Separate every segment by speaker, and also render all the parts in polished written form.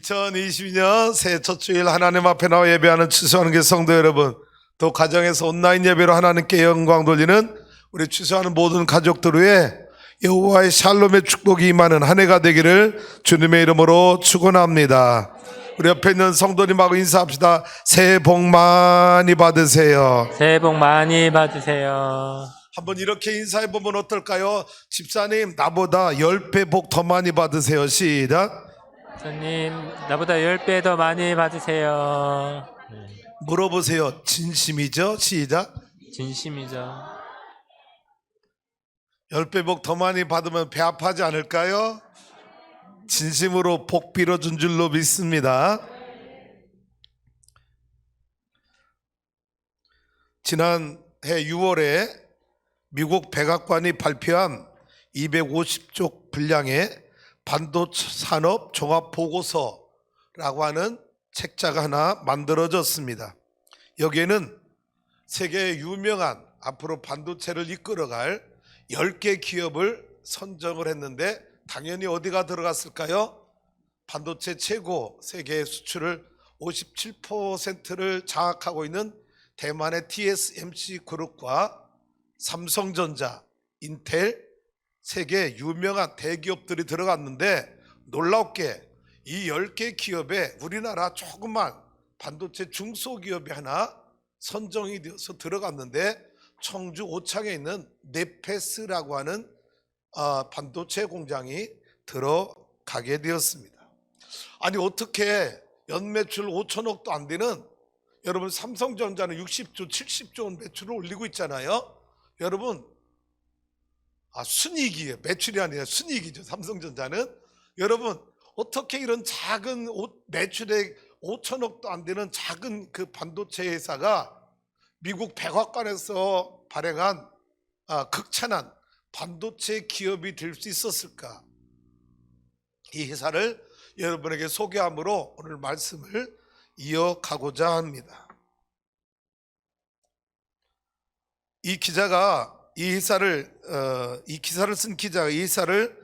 Speaker 1: 2022년 새해 첫 주일 하나님 앞에 나와 예배하는 추수하는 교 성도 여러분, 또 가정에서 온라인 예배로 하나님께 영광 돌리는 우리 추수하는 모든 가족들 위해 여호와의 샬롬의 축복이 임하는 한 해가 되기를 주님의 이름으로 축원합니다. 우리 옆에 있는 성도님하고 인사합시다. 새해 복 많이 받으세요.
Speaker 2: 새해 복 많이 받으세요.
Speaker 1: 한번 이렇게 인사해보면 어떨까요? 집사님, 나보다 10배 복 더 많이 받으세요. 시작.
Speaker 2: 주님, 나보다 10배 더 많이 받으세요.
Speaker 1: 물어보세요. 진심이죠? 시작.
Speaker 2: 진심이죠.
Speaker 1: 10배 복 더 많이 받으면 배 아파하지 않을까요? 진심으로 복 빌어준 줄로 믿습니다. 지난해 6월에 미국 백악관이 발표한 250쪽 분량의 반도체 산업 종합 보고서라고 하는 책자가 하나 만들어졌습니다. 여기에는 세계의 유명한 앞으로 반도체를 이끌어갈 10개 기업을 선정을 했는데 당연히 어디가 들어갔을까요? 반도체 최고 세계 수출을 57%를 장악하고 있는 대만의 TSMC 그룹과 삼성전자, 인텔, 세계 유명한 대기업들이 들어갔는데 놀랍게 이 10개 기업에 우리나라 조그만 반도체 중소기업이 하나 선정이 되어서 들어갔는데 청주 오창에 있는 네페스라고 하는 반도체 공장이 들어가게 되었습니다. 아니 어떻게 연매출 5천억도 안 되는 여러분 삼성전자는 60조 70조 원 매출을 올리고 있잖아요. 여러분 순이익이에요. 매출이 아니라 순이익이죠. 삼성전자는. 여러분 어떻게 이런 작은 매출액 5천억도 안 되는 작은 그 반도체 회사가 미국 백악관에서 발행한 극찬한 반도체 기업이 될 수 있었을까? 이 회사를 여러분에게 소개함으로 오늘 말씀을 이어가고자 합니다. 이 기자가 이 기사를 쓴 기자가 이 회사를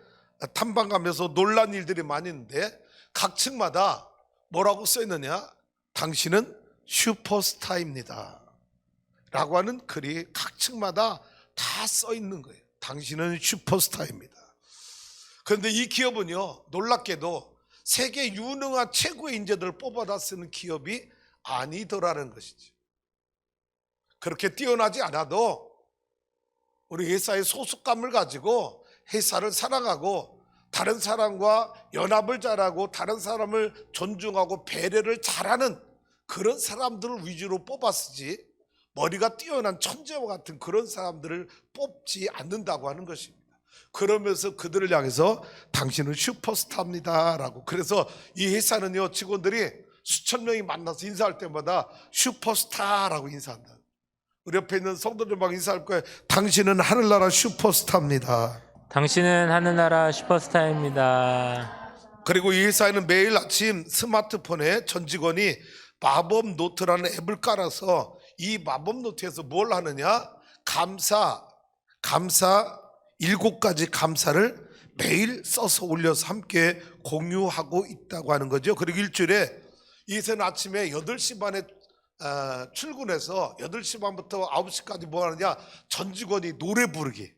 Speaker 1: 탐방하면서 놀란 일들이 많이 있는데 각 층마다 뭐라고 써 있느냐? 당신은 슈퍼스타입니다 라고 하는 글이 각 층마다 다 써 있는 거예요. 당신은 슈퍼스타입니다. 그런데 이 기업은요, 놀랍게도 세계 유능한 최고의 인재들을 뽑아다 쓰는 기업이 아니더라는 것이죠. 그렇게 뛰어나지 않아도 우리 회사의 소속감을 가지고 회사를 사랑하고 다른 사람과 연합을 잘하고 다른 사람을 존중하고 배려를 잘하는 그런 사람들을 위주로 뽑았으지 머리가 뛰어난 천재와 같은 그런 사람들을 뽑지 않는다고 하는 것입니다. 그러면서 그들을 향해서 당신은 슈퍼스타입니다 라고. 그래서 이 회사는요, 직원들이 수천 명이 만나서 인사할 때마다 슈퍼스타라고 인사한다. 우리 옆에 있는 성도들만 인사할 거예요. 당신은 하늘나라 슈퍼스타입니다.
Speaker 2: 당신은 하늘나라 슈퍼스타입니다.
Speaker 1: 그리고 이 회사에는 매일 아침 스마트폰에 전 직원이 마법 노트라는 앱을 깔아서 이 마법 노트에서 뭘 하느냐? 감사 7가지 감사를 매일 써서 올려서 함께 공유하고 있다고 하는 거죠. 그리고 일주일에 이 회사는 아침에 8시 반에 출근해서 8시 반부터 9시까지 뭐 하느냐? 전 직원이 노래 부르기,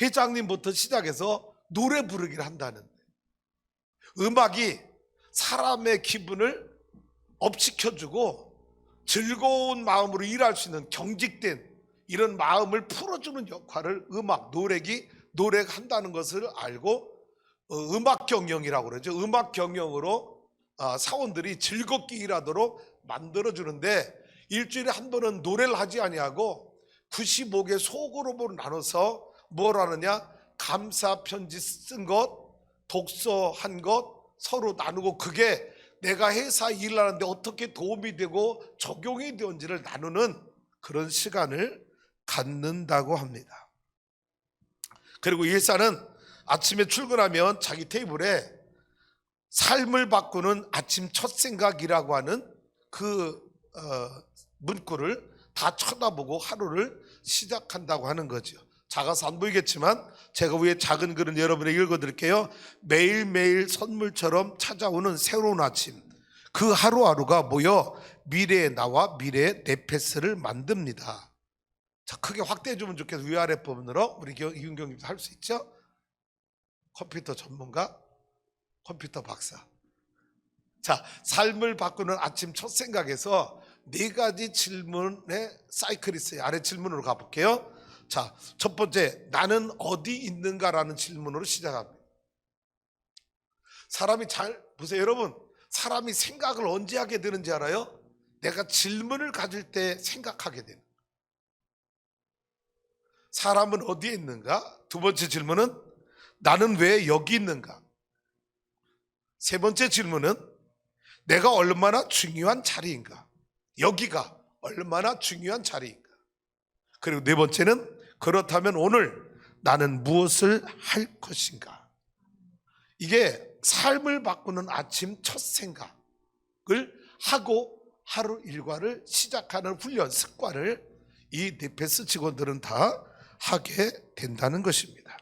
Speaker 1: 회장님부터 시작해서 노래 부르기를 한다는. 음악이 사람의 기분을 업시켜주고 즐거운 마음으로 일할 수 있는 경직된 이런 마음을 풀어주는 역할을 노래가 한다는 것을 알고 음악 경영이라고 그러죠. 음악 경영으로 사원들이 즐겁게 일하도록 만들어주는데 일주일에 한 번은 노래를 하지 아니하고 95개 소그룹으로 나눠서 뭘 하느냐? 감사 편지 쓴 것, 독서한 것 서로 나누고 그게 내가 회사 일을 하는데 어떻게 도움이 되고 적용이 되는지를 나누는 그런 시간을 갖는다고 합니다. 그리고 이 회사는 아침에 출근하면 자기 테이블에 삶을 바꾸는 아침 첫 생각이라고 하는 그 문구를 다 쳐다보고 하루를 시작한다고 하는 거죠. 작아서 안 보이겠지만 제가 위에 작은 글은 여러분에게 읽어드릴게요. 매일매일 선물처럼 찾아오는 새로운 아침, 그 하루하루가 모여 미래의 나와 미래의 네페스를 만듭니다. 자, 크게 확대해 주면 좋겠어요. 위아래 부분으로 우리 이윤경님도 할 수 있죠? 컴퓨터 전문가, 컴퓨터 박사. 자, 삶을 바꾸는 아침 첫 생각에서 네 가지 질문의 사이클이 있어요. 아래 질문으로 가볼게요. 자, 첫 번째, 나는 어디 있는가라는 질문으로 시작합니다. 사람이 잘 보세요, 여러분. 사람이 생각을 언제 하게 되는지 알아요? 내가 질문을 가질 때 생각하게 돼요. 사람은 어디에 있는가? 두 번째 질문은 나는 왜 여기 있는가? 세 번째 질문은 내가 얼마나 중요한 자리인가? 여기가 얼마나 중요한 자리인가? 그리고 네 번째는 그렇다면 오늘 나는 무엇을 할 것인가? 이게 삶을 바꾸는 아침 첫 생각을 하고 하루 일과를 시작하는 훈련, 습관을 이 네페스 직원들은 다 하게 된다는 것입니다.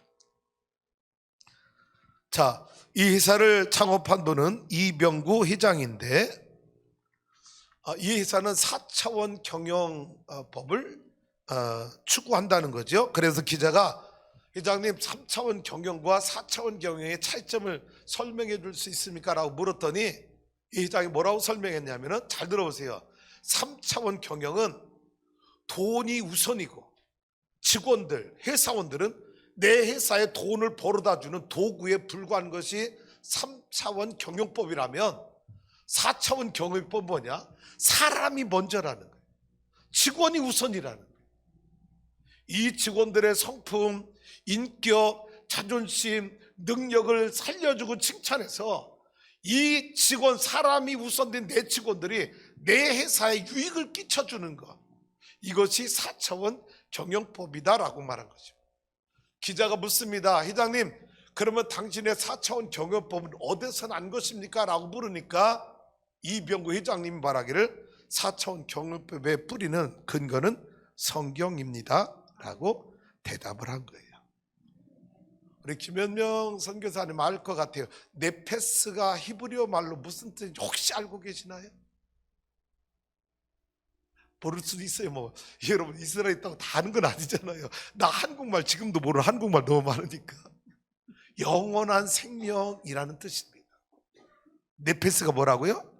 Speaker 1: 자, 이 회사를 창업한 분은 이병구 회장인데, 이 회사는 4차원 경영법을 추구한다는 거죠. 그래서 기자가 회장님 3차원 경영과 4차원 경영의 차이점을 설명해 줄 수 있습니까? 라고 물었더니 이 회장이 뭐라고 설명했냐면은, 잘 들어보세요. 3차원 경영은 돈이 우선이고 직원들, 회사원들은 내 회사에 돈을 벌어다 주는 도구에 불과한 것이 3차원 경영법이라면 4차원 경영법은 뭐냐? 사람이 먼저라는 거예요. 직원이 우선이라는 거예요. 이 직원들의 성품, 인격, 자존심, 능력을 살려주고 칭찬해서 이 직원, 사람이 우선된 내 직원들이 내 회사에 유익을 끼쳐주는 것, 이것이 4차원 경영법이다라고 말한 거죠. 기자가 묻습니다. 회장님, 그러면 당신의 4차원 경영법은 어디서 난 것입니까? 라고 물으니까 이병구 회장님이 말하기를 4차원 경영법의 뿌리는 근거는 성경입니다 라고 대답을 한 거예요. 우리 김현명 선교사님 알 것 같아요. 네페스가 히브리어 말로 무슨 뜻인지 혹시 알고 계시나요? 모를 수도 있어요. 뭐 여러분 이스라엘 있다고 다 아는 건 아니잖아요. 나 한국말 지금도 모르는 한국말 너무 많으니까. 영원한 생명이라는 뜻입니다. 네페스가 뭐라고요?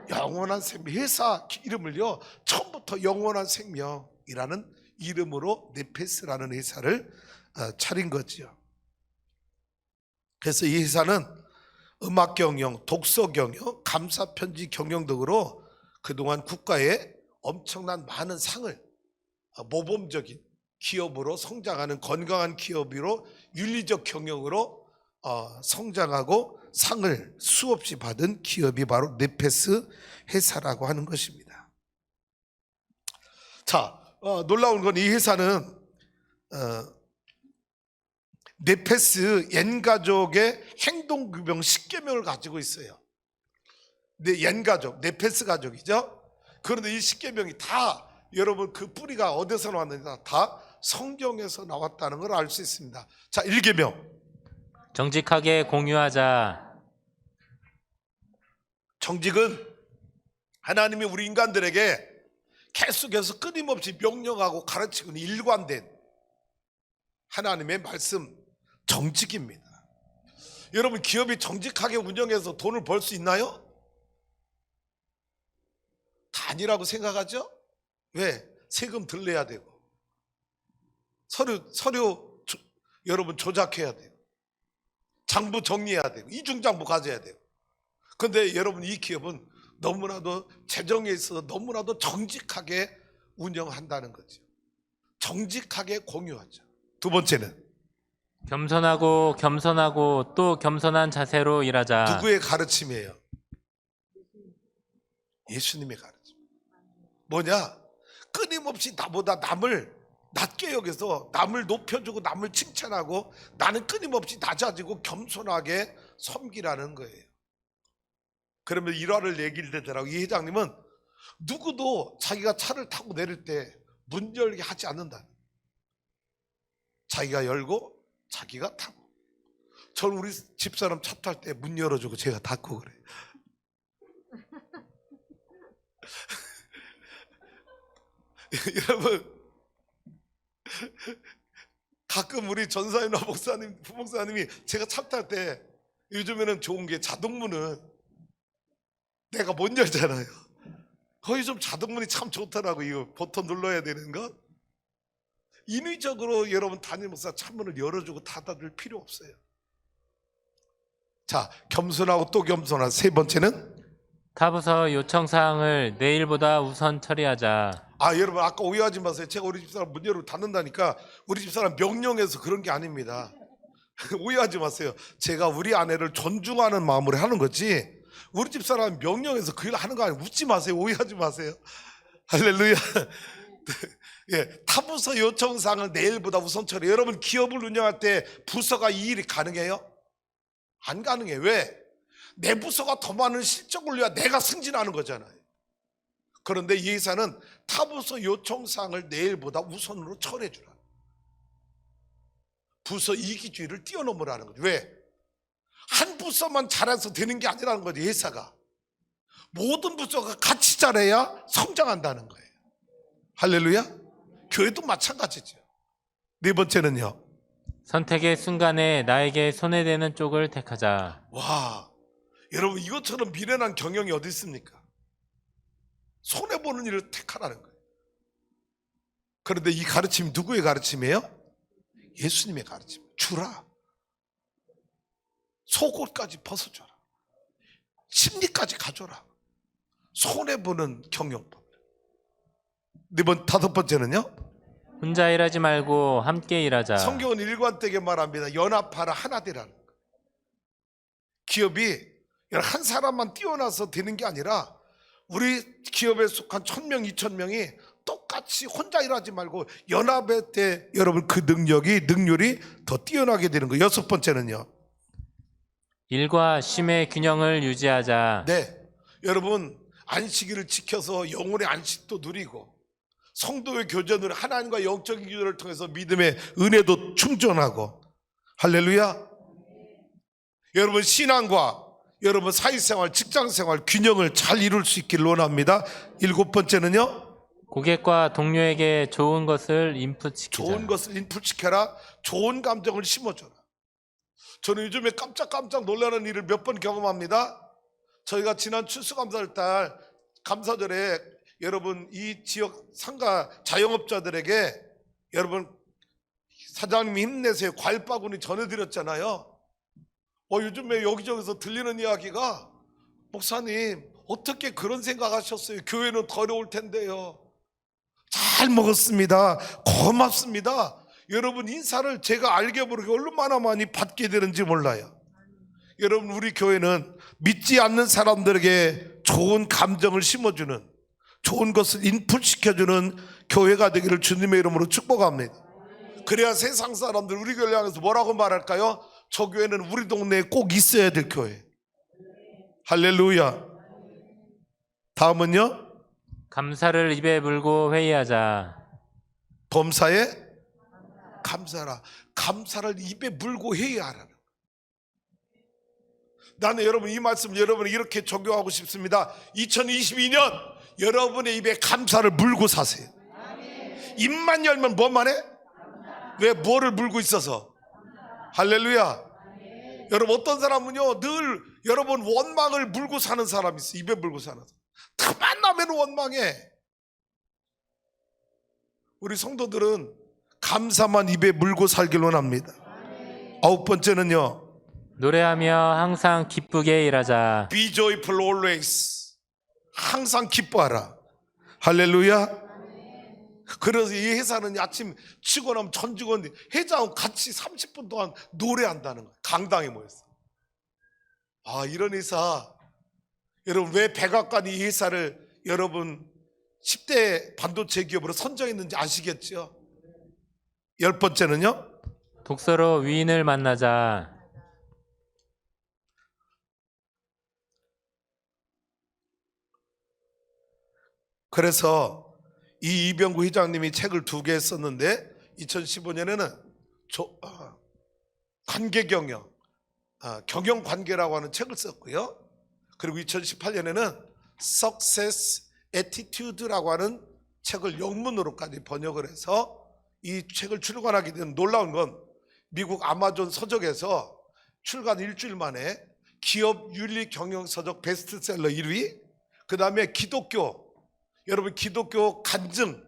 Speaker 1: 영원한 생명. 회사 이름을요, 처음부터 영원한 생명이라는 이름으로 네페스라는 회사를 차린 거지요. 그래서 이 회사는 음악 경영, 독서 경영, 감사 편지 경영 등으로 그동안 국가에 엄청난 많은 상을, 모범적인 기업으로 성장하는 건강한 기업으로 윤리적 경영으로 성장하고 상을 수없이 받은 기업이 바로 네페스 회사라고 하는 것입니다. 자, 놀라운 건 이 회사는 네페스 옌가족의 행동규명 10계명을 가지고 있어요. 네, 옌가족, 네페스 가족이죠. 그런데 이 10계명이 다 여러분 그 뿌리가 어디서 나왔느냐, 다 성경에서 나왔다는 걸 알 수 있습니다. 자, 1계명
Speaker 2: 정직하게 공유하자.
Speaker 1: 정직은 하나님이 우리 인간들에게 계속해서 끊임없이 명령하고 가르치고 일관된 하나님의 말씀, 정직입니다. 여러분, 기업이 정직하게 운영해서 돈을 벌 수 있나요? 다 아니라고 생각하죠? 왜? 세금 덜 내야 되고 서류 여러분 조작해야 돼요. 장부 정리해야 되고 이중장부 가져야 돼요. 그런데 여러분, 이 기업은 너무나도 재정에 있어서 너무나도 정직하게 운영한다는 거죠. 정직하게 공유하죠. 두 번째는
Speaker 2: 겸손하고 또 겸손한 자세로 일하자.
Speaker 1: 누구의 가르침이에요? 예수님의 가르침. 뭐냐? 끊임없이 나보다 남을 낮게 여겨서 남을 높여주고 남을 칭찬하고 나는 끊임없이 낮아지고 겸손하게 섬기라는 거예요. 그러면 일화를 얘기를 되더라고. 이 회장님은 누구도 자기가 차를 타고 내릴 때 문 열게 하지 않는다. 자기가 열고 자기가 타고. 저는 우리 집사람 차 탈 때 문 열어주고 제가 닫고 그래요. 여러분, 가끔 우리 전사님이나 목사님, 부목사님이 제가 차 탈 때 요즘에는 좋은 게 자동문은 내가 못 열잖아요. 거의 좀 자동문이 참 좋더라고. 이거 버튼 눌러야 되는 거. 인위적으로 여러분 담임 목사 창문을 열어주고 닫아줄 필요 없어요. 자, 겸손하고 또 겸손한 세 번째는
Speaker 2: 타부서 요청사항을 내일보다 우선 처리하자.
Speaker 1: 여러분 아까 오해하지 마세요. 제가 우리 집사람 문 열고 닫는다니까 우리 집사람 명령해서 그런 게 아닙니다. 오해하지 마세요. 제가 우리 아내를 존중하는 마음으로 하는 거지 우리 집사람 명령해서 그 일 하는 거 아니에요. 웃지 마세요. 오해하지 마세요. 할렐루야. 예, 타부서 요청사항을 내일보다 우선 처리. 여러분 기업을 운영할 때 부서가 이 일이 가능해요? 안 가능해. 왜? 내 부서가 더 많은 실적을 올려야 내가 승진하는 거잖아요. 그런데 이 회사는 타부서 요청사항을 내일보다 우선으로 처리해 주라. 부서 이기주의를 뛰어넘으라는 거죠. 왜? 한 부서만 잘해서 되는 게 아니라는 거죠. 회사가 모든 부서가 같이 잘해야 성장한다는 거예요. 할렐루야. 교회도 마찬가지죠. 네 번째는요,
Speaker 2: 선택의 순간에 나에게 손해되는 쪽을 택하자.
Speaker 1: 와, 여러분 이것처럼 미련한 경영이 어디 있습니까? 손해보는 일을 택하라는 거예요. 그런데 이 가르침이 누구의 가르침이에요? 예수님의 가르침. 주라. 속옷까지 벗어줘라. 심리까지 가져라. 손해보는 경영법. 네 번, 다섯 번째는요,
Speaker 2: 혼자 일하지 말고 함께 일하자.
Speaker 1: 성경은 일관되게 말합니다. 연합하라, 하나 되라는 거예요. 기업이 한 사람만 뛰어나서 되는 게 아니라 우리 기업에 속한 1000명, 2000명이 똑같이 혼자 일하지 말고 연합할 때 여러분 그 능률이 더 뛰어나게 되는 거예요. 여섯 번째는요,
Speaker 2: 일과 쉼의 균형을 유지하자.
Speaker 1: 네, 여러분 안식일을 지켜서 영혼의 안식도 누리고 성도의 교제를 하나님과 영적인 교제를 통해서 믿음의 은혜도 충전하고. 할렐루야. 여러분 신앙과 여러분 사회생활, 직장생활 균형을 잘 이룰 수 있기를 원합니다. 일곱 번째는요,
Speaker 2: 고객과 동료에게 좋은 것을 인풋시키자.
Speaker 1: 좋은 것을 인풋시켜라. 좋은 감정을 심어줘라. 저는 요즘에 깜짝 놀라는 일을 몇 번 경험합니다. 저희가 지난 추수감사절 달 감사절에 여러분 이 지역 상가 자영업자들에게 여러분 사장님 힘내세요 과일 바구니 전해드렸잖아요. 요즘에 여기저기서 들리는 이야기가 목사님 어떻게 그런 생각하셨어요? 교회는 더 어려울 텐데요. 잘 먹었습니다. 고맙습니다. 여러분 인사를 제가 알게 모르게 얼마나 많이 받게 되는지 몰라요. 여러분 우리 교회는 믿지 않는 사람들에게 좋은 감정을 심어주는, 좋은 것을 인풋시켜주는 교회가 되기를 주님의 이름으로 축복합니다. 그래야 세상 사람들 우리 교회를 향해서 뭐라고 말할까요? 저 교회는 우리 동네에 꼭 있어야 될 교회. 할렐루야. 다음은요,
Speaker 2: 감사를 입에 물고 회의하자.
Speaker 1: 범사에 감사라. 감사를 입에 물고 회의하라. 나는 여러분 이 말씀 여러분이 이렇게 적용하고 싶습니다. 2022년 여러분의 입에 감사를 물고 사세요. 입만 열면 뭐만 해? 왜? 뭐를 물고 있어서? 할렐루야. 여러분 어떤 사람은요 늘 여러분 원망을 물고 사는 사람이 있어요. 입에 물고 사는 사람. 다 만나면 원망해. 우리 성도들은 감사만 입에 물고 살길 원합니다. 아홉 번째는요,
Speaker 2: 노래하며 항상 기쁘게 일하자.
Speaker 1: Be joyful always. 항상 기뻐하라. 할렐루야. 그래서 이 회사는 아침 치고 나면 전 직원 회장하고 같이 30분 동안 노래한다는 거예요. 강당에 모였어. 이런 회사. 여러분 왜 백악관이 이 회사를 여러분 10대 반도체 기업으로 선정했는지 아시겠죠? 열 번째는요,
Speaker 2: 독서로 위인을 만나자.
Speaker 1: 그래서 이 이병구 회장님이 책을 2개 썼는데 2015년에는 관계경영, 경영관계라고 하는 책을 썼고요. 그리고 2018년에는 Success Attitude라고 하는 책을 영문으로까지 번역을 해서 이 책을 출간하게 된 놀라운 건 미국 아마존 서적에서 출간 일주일 만에 기업 윤리 경영 서적 베스트셀러 1위, 그 다음에 여러분 기독교 간증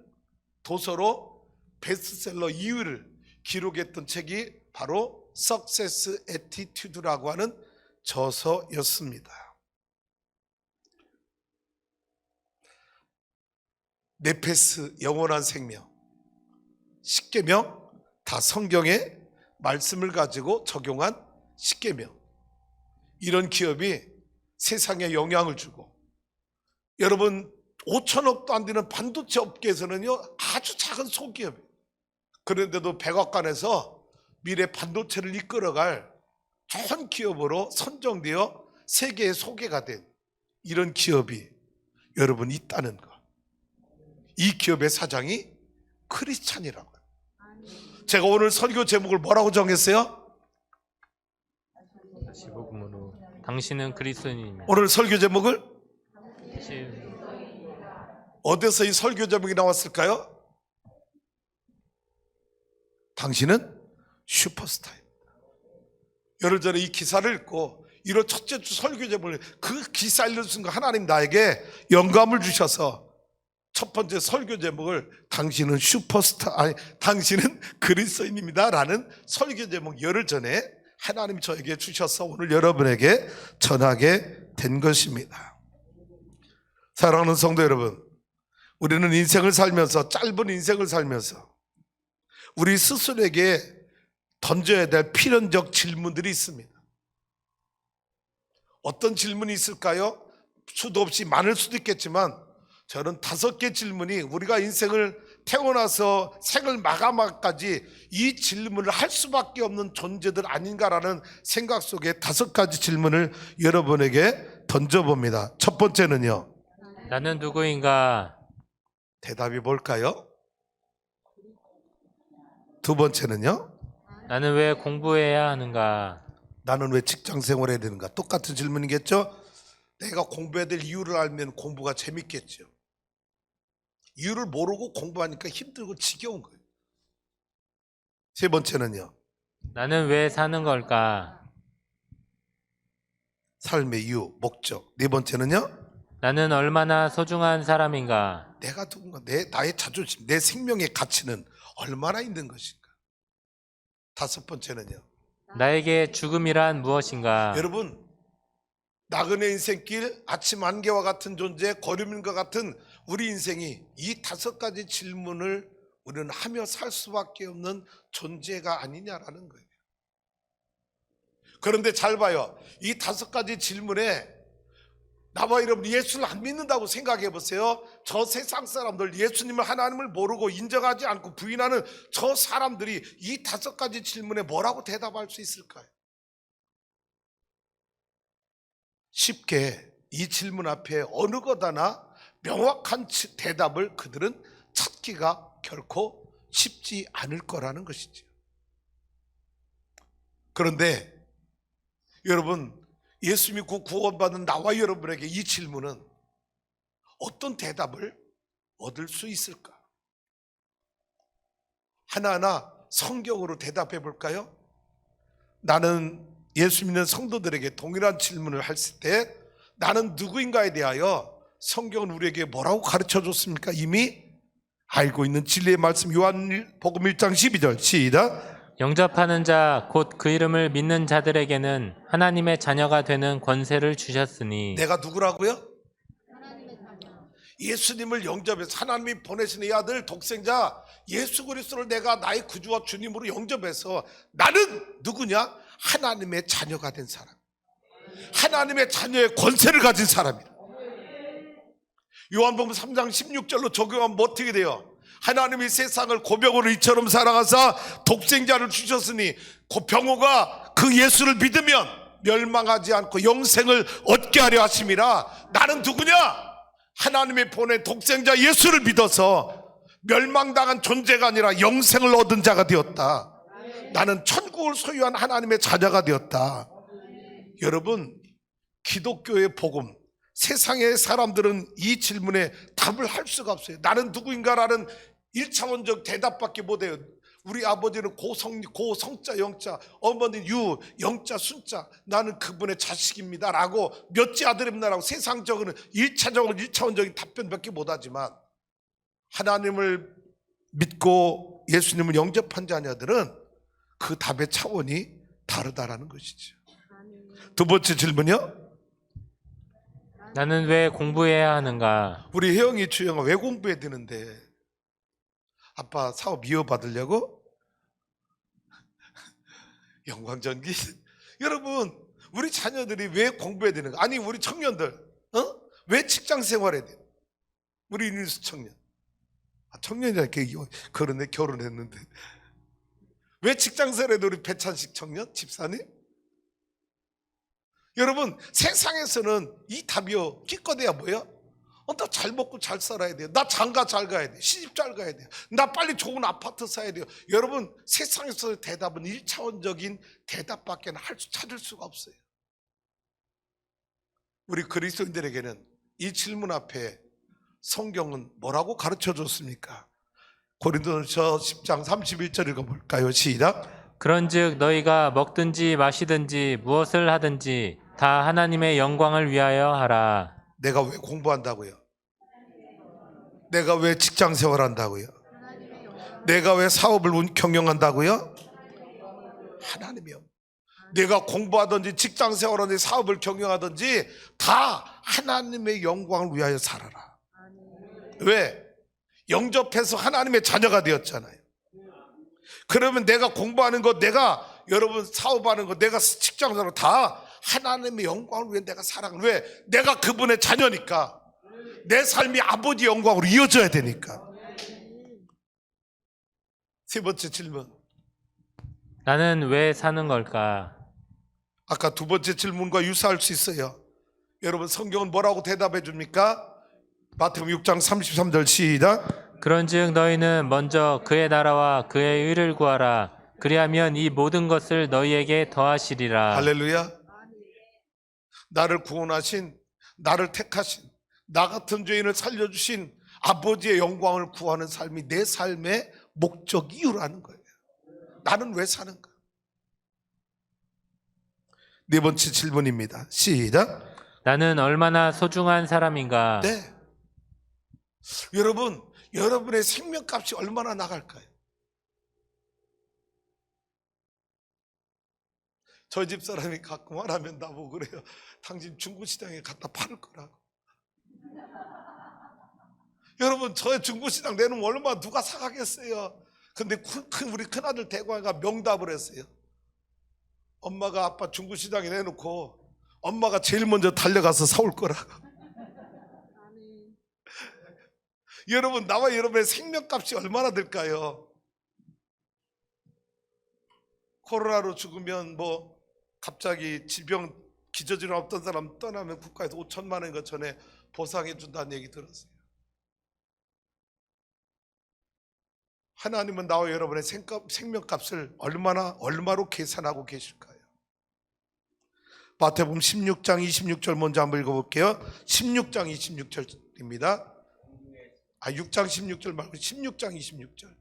Speaker 1: 도서로 베스트셀러 2위를 기록했던 책이 바로 Success Attitude라고 하는 저서였습니다. 네페스 영원한 생명, 십계명 다 성경의 말씀을 가지고 적용한 십계명. 이런 기업이 세상에 영향을 주고, 여러분 5천억도 안 되는 반도체 업계에서는요 아주 작은 소기업이에요. 그런데도 백악관에서 미래 반도체를 이끌어갈 좋은 기업으로 선정되어 세계에 소개가 된 이런 기업이 여러분 있다는 것. 이 기업의 사장이 크리스찬이라고요. 제가 오늘 설교 제목을 뭐라고 정했어요?
Speaker 2: 지복음으로 당신은 그리스도인입니다.
Speaker 1: 오늘 설교 제목을 어디서 이 설교 제목이 나왔을까요? 당신은 슈퍼스타입니다. 열흘 전에 이 기사를 읽고 이런 첫째 주 설교 제목을, 그 기사 읽는 순간 하나님 나에게 영감을 주셔서 첫 번째 설교 제목을 당신은 당신은 그리스도인입니다 라는 설교 제목 열흘 전에 하나님이 저에게 주셔서 오늘 여러분에게 전하게 된 것입니다. 사랑하는 성도 여러분, 우리는 인생을 살면서, 짧은 인생을 살면서 우리 스스로에게 던져야 될 필연적 질문들이 있습니다. 어떤 질문이 있을까요? 수도 없이 많을 수도 있겠지만 저는 5개 질문이 우리가 인생을 태어나서 생을 마감하기까지 이 질문을 할 수밖에 없는 존재들 아닌가라는 생각 속에 5가지 질문을 여러분에게 던져봅니다. 첫 번째는요,
Speaker 2: 나는 누구인가?
Speaker 1: 대답이 뭘까요? 두 번째는요,
Speaker 2: 나는 왜 공부해야 하는가?
Speaker 1: 나는 왜 직장 생활해야 되는가? 똑같은 질문이겠죠? 내가 공부해야 될 이유를 알면 공부가 재밌겠죠. 이유를 모르고 공부하니까 힘들고 지겨운 거예요. 세 번째는요,
Speaker 2: 나는 왜 사는 걸까?
Speaker 1: 삶의 이유, 목적. 네 번째는요,
Speaker 2: 나는 얼마나 소중한 사람인가?
Speaker 1: 내가 누군가, 나의 자존심, 내 생명의 가치는 얼마나 있는 것인가. 다섯 번째는요,
Speaker 2: 나에게 죽음이란 무엇인가?
Speaker 1: 여러분, 나그네 인생길, 아침 안개와 같은 존재, 거름인과 같은 우리 인생이 이 5가지 질문을 우리는 하며 살 수밖에 없는 존재가 아니냐라는 거예요. 그런데 잘 봐요. 이 5가지 질문에 나와 여러분 예수를 안 믿는다고 생각해 보세요. 저 세상 사람들, 예수님을, 하나님을 모르고 인정하지 않고 부인하는 저 사람들이 이 5가지 질문에 뭐라고 대답할 수 있을까요? 쉽게 이 질문 앞에 어느 것 하나 명확한 대답을 그들은 찾기가 결코 쉽지 않을 거라는 것이죠. 그런데 여러분, 예수 믿고 구원받은 나와 여러분에게 이 질문은 어떤 대답을 얻을 수 있을까? 하나하나 성경으로 대답해 볼까요? 나는 예수 믿는 성도들에게 동일한 질문을 했을 때 나는 누구인가에 대하여 성경은 우리에게 뭐라고 가르쳐 줬습니까? 이미 알고 있는 진리의 말씀, 요한복음 1장 12절 시작.
Speaker 2: 영접하는 자 곧 그 이름을 믿는 자들에게는 하나님의 자녀가 되는 권세를 주셨으니.
Speaker 1: 내가 누구라고요? 예수님을 영접해서 하나님이 보내신 이 아들 독생자 예수 그리스도를 내가 나의 구주와 주님으로 영접해서 나는 누구냐? 하나님의 자녀가 된 사람, 하나님의 자녀의 권세를 가진 사람이다. 요한복음 3장 16절로 적용하면 어떻게 돼요? 하나님이 세상을 고병으로 이처럼 사랑하사 독생자를 주셨으니 그 병호가 그 예수를 믿으면 멸망하지 않고 영생을 얻게 하려 하심이라. 나는 누구냐? 하나님이 보낸 독생자 예수를 믿어서 멸망당한 존재가 아니라 영생을 얻은 자가 되었다. 나는 천국을 소유한 하나님의 자녀가 되었다. 여러분, 기독교의 복음, 세상의 사람들은 이 질문에 답을 할 수가 없어요. 나는 누구인가라는 1차원적 대답밖에 못해요. 우리 아버지는 고성자 영자, 어머니 유 영자 순자, 나는 그분의 자식입니다 라고 몇째 아들입니다라고 세상적으로는 1차원적인 답변밖에 못하지만, 하나님을 믿고 예수님을 영접한 자녀들은 그 답의 차원이 다르다라는 것이죠. 두 번째 질문이요.
Speaker 2: 나는 왜 공부해야 하는가?
Speaker 1: 우리 혜영이 주영아 왜 공부해야 되는데? 아빠 사업 이어받으려고? 영광전기? 여러분, 우리 자녀들이 왜 공부해야 되는가? 아니, 우리 청년들 왜 직장 생활해야 돼? 우리 유니스 청년, 청년이라 그러네, 결혼했는데 왜 직장 생활해야 돼? 우리 배찬식 청년 집사님? 여러분, 세상에서는 이 답이요, 기껏해야 뭐야? 나 잘 먹고 잘 살아야 돼요. 나 장가 잘 가야 돼요. 시집 잘 가야 돼요. 나 빨리 좋은 아파트 사야 돼요. 여러분, 세상에서 대답은 1차원적인 대답밖에 찾을 수가 없어요. 우리 그리스도인들에게는 이 질문 앞에 성경은 뭐라고 가르쳐 줬습니까? 고린도전서 10장 31절 읽어볼까요? 시작.
Speaker 2: 그런즉 너희가 먹든지 마시든지 무엇을 하든지 다 하나님의 영광을 위하여 하라.
Speaker 1: 내가 왜 공부한다고요? 내가 왜 직장 생활한다고요? 내가 왜 사업을 경영한다고요? 하나님이요. 내가 공부하든지 직장 생활하든지 사업을 경영하든지 다 하나님의 영광을 위하여 살아라. 왜? 영접해서 하나님의 자녀가 되었잖아요. 그러면 내가 공부하는 것, 내가 여러분 사업하는 것, 내가 직장 생활 다 하나님의 영광을 위해 내가 살아가는. 왜? 내가 그분의 자녀니까. 내 삶이 아버지 영광으로 이어져야 되니까. 세 번째 질문.
Speaker 2: 나는 왜 사는 걸까?
Speaker 1: 아까 두 번째 질문과 유사할 수 있어요. 여러분, 성경은 뭐라고 대답해 줍니까? 마태복음 6장 33절 시작.
Speaker 2: 그런즉 너희는 먼저 그의 나라와 그의 의를 구하라. 그리하면 이 모든 것을 너희에게 더하시리라.
Speaker 1: 할렐루야. 나를 구원하신, 나를 택하신, 나 같은 죄인을 살려주신 아버지의 영광을 구하는 삶이 내 삶의 목적 이유라는 거예요. 나는 왜 사는가? 네 번째 질문입니다. 시작.
Speaker 2: 나는 얼마나 소중한 사람인가?
Speaker 1: 네. 여러분, 여러분의 생명값이 얼마나 나갈까요? 저희 집 사람이 가끔 말하면 나보고 그래요. 당신 중고시장에 갖다 팔을 거라고. 여러분, 저 중고시장 내놓으면 얼마 누가 사가겠어요? 근데 우리 큰아들 대광이가 명답을 했어요. 엄마가 아빠 중고시장에 내놓고 엄마가 제일 먼저 달려가서 사올 거라고. 여러분, 나와 여러분의 생명값이 얼마나 될까요? 코로나로 죽으면 뭐 갑자기 질병 기저질환 없던 사람 떠나면 국가에서 5천만 원인가 전에 보상해 준다는 얘기 들었어요. 하나님은 나와 여러분의 생명값을 얼마로 계산하고 계실까요? 마태복음 16장 26절 먼저 한번 읽어볼게요. 16장 26절입니다. 6장 16절 말고 16장 26절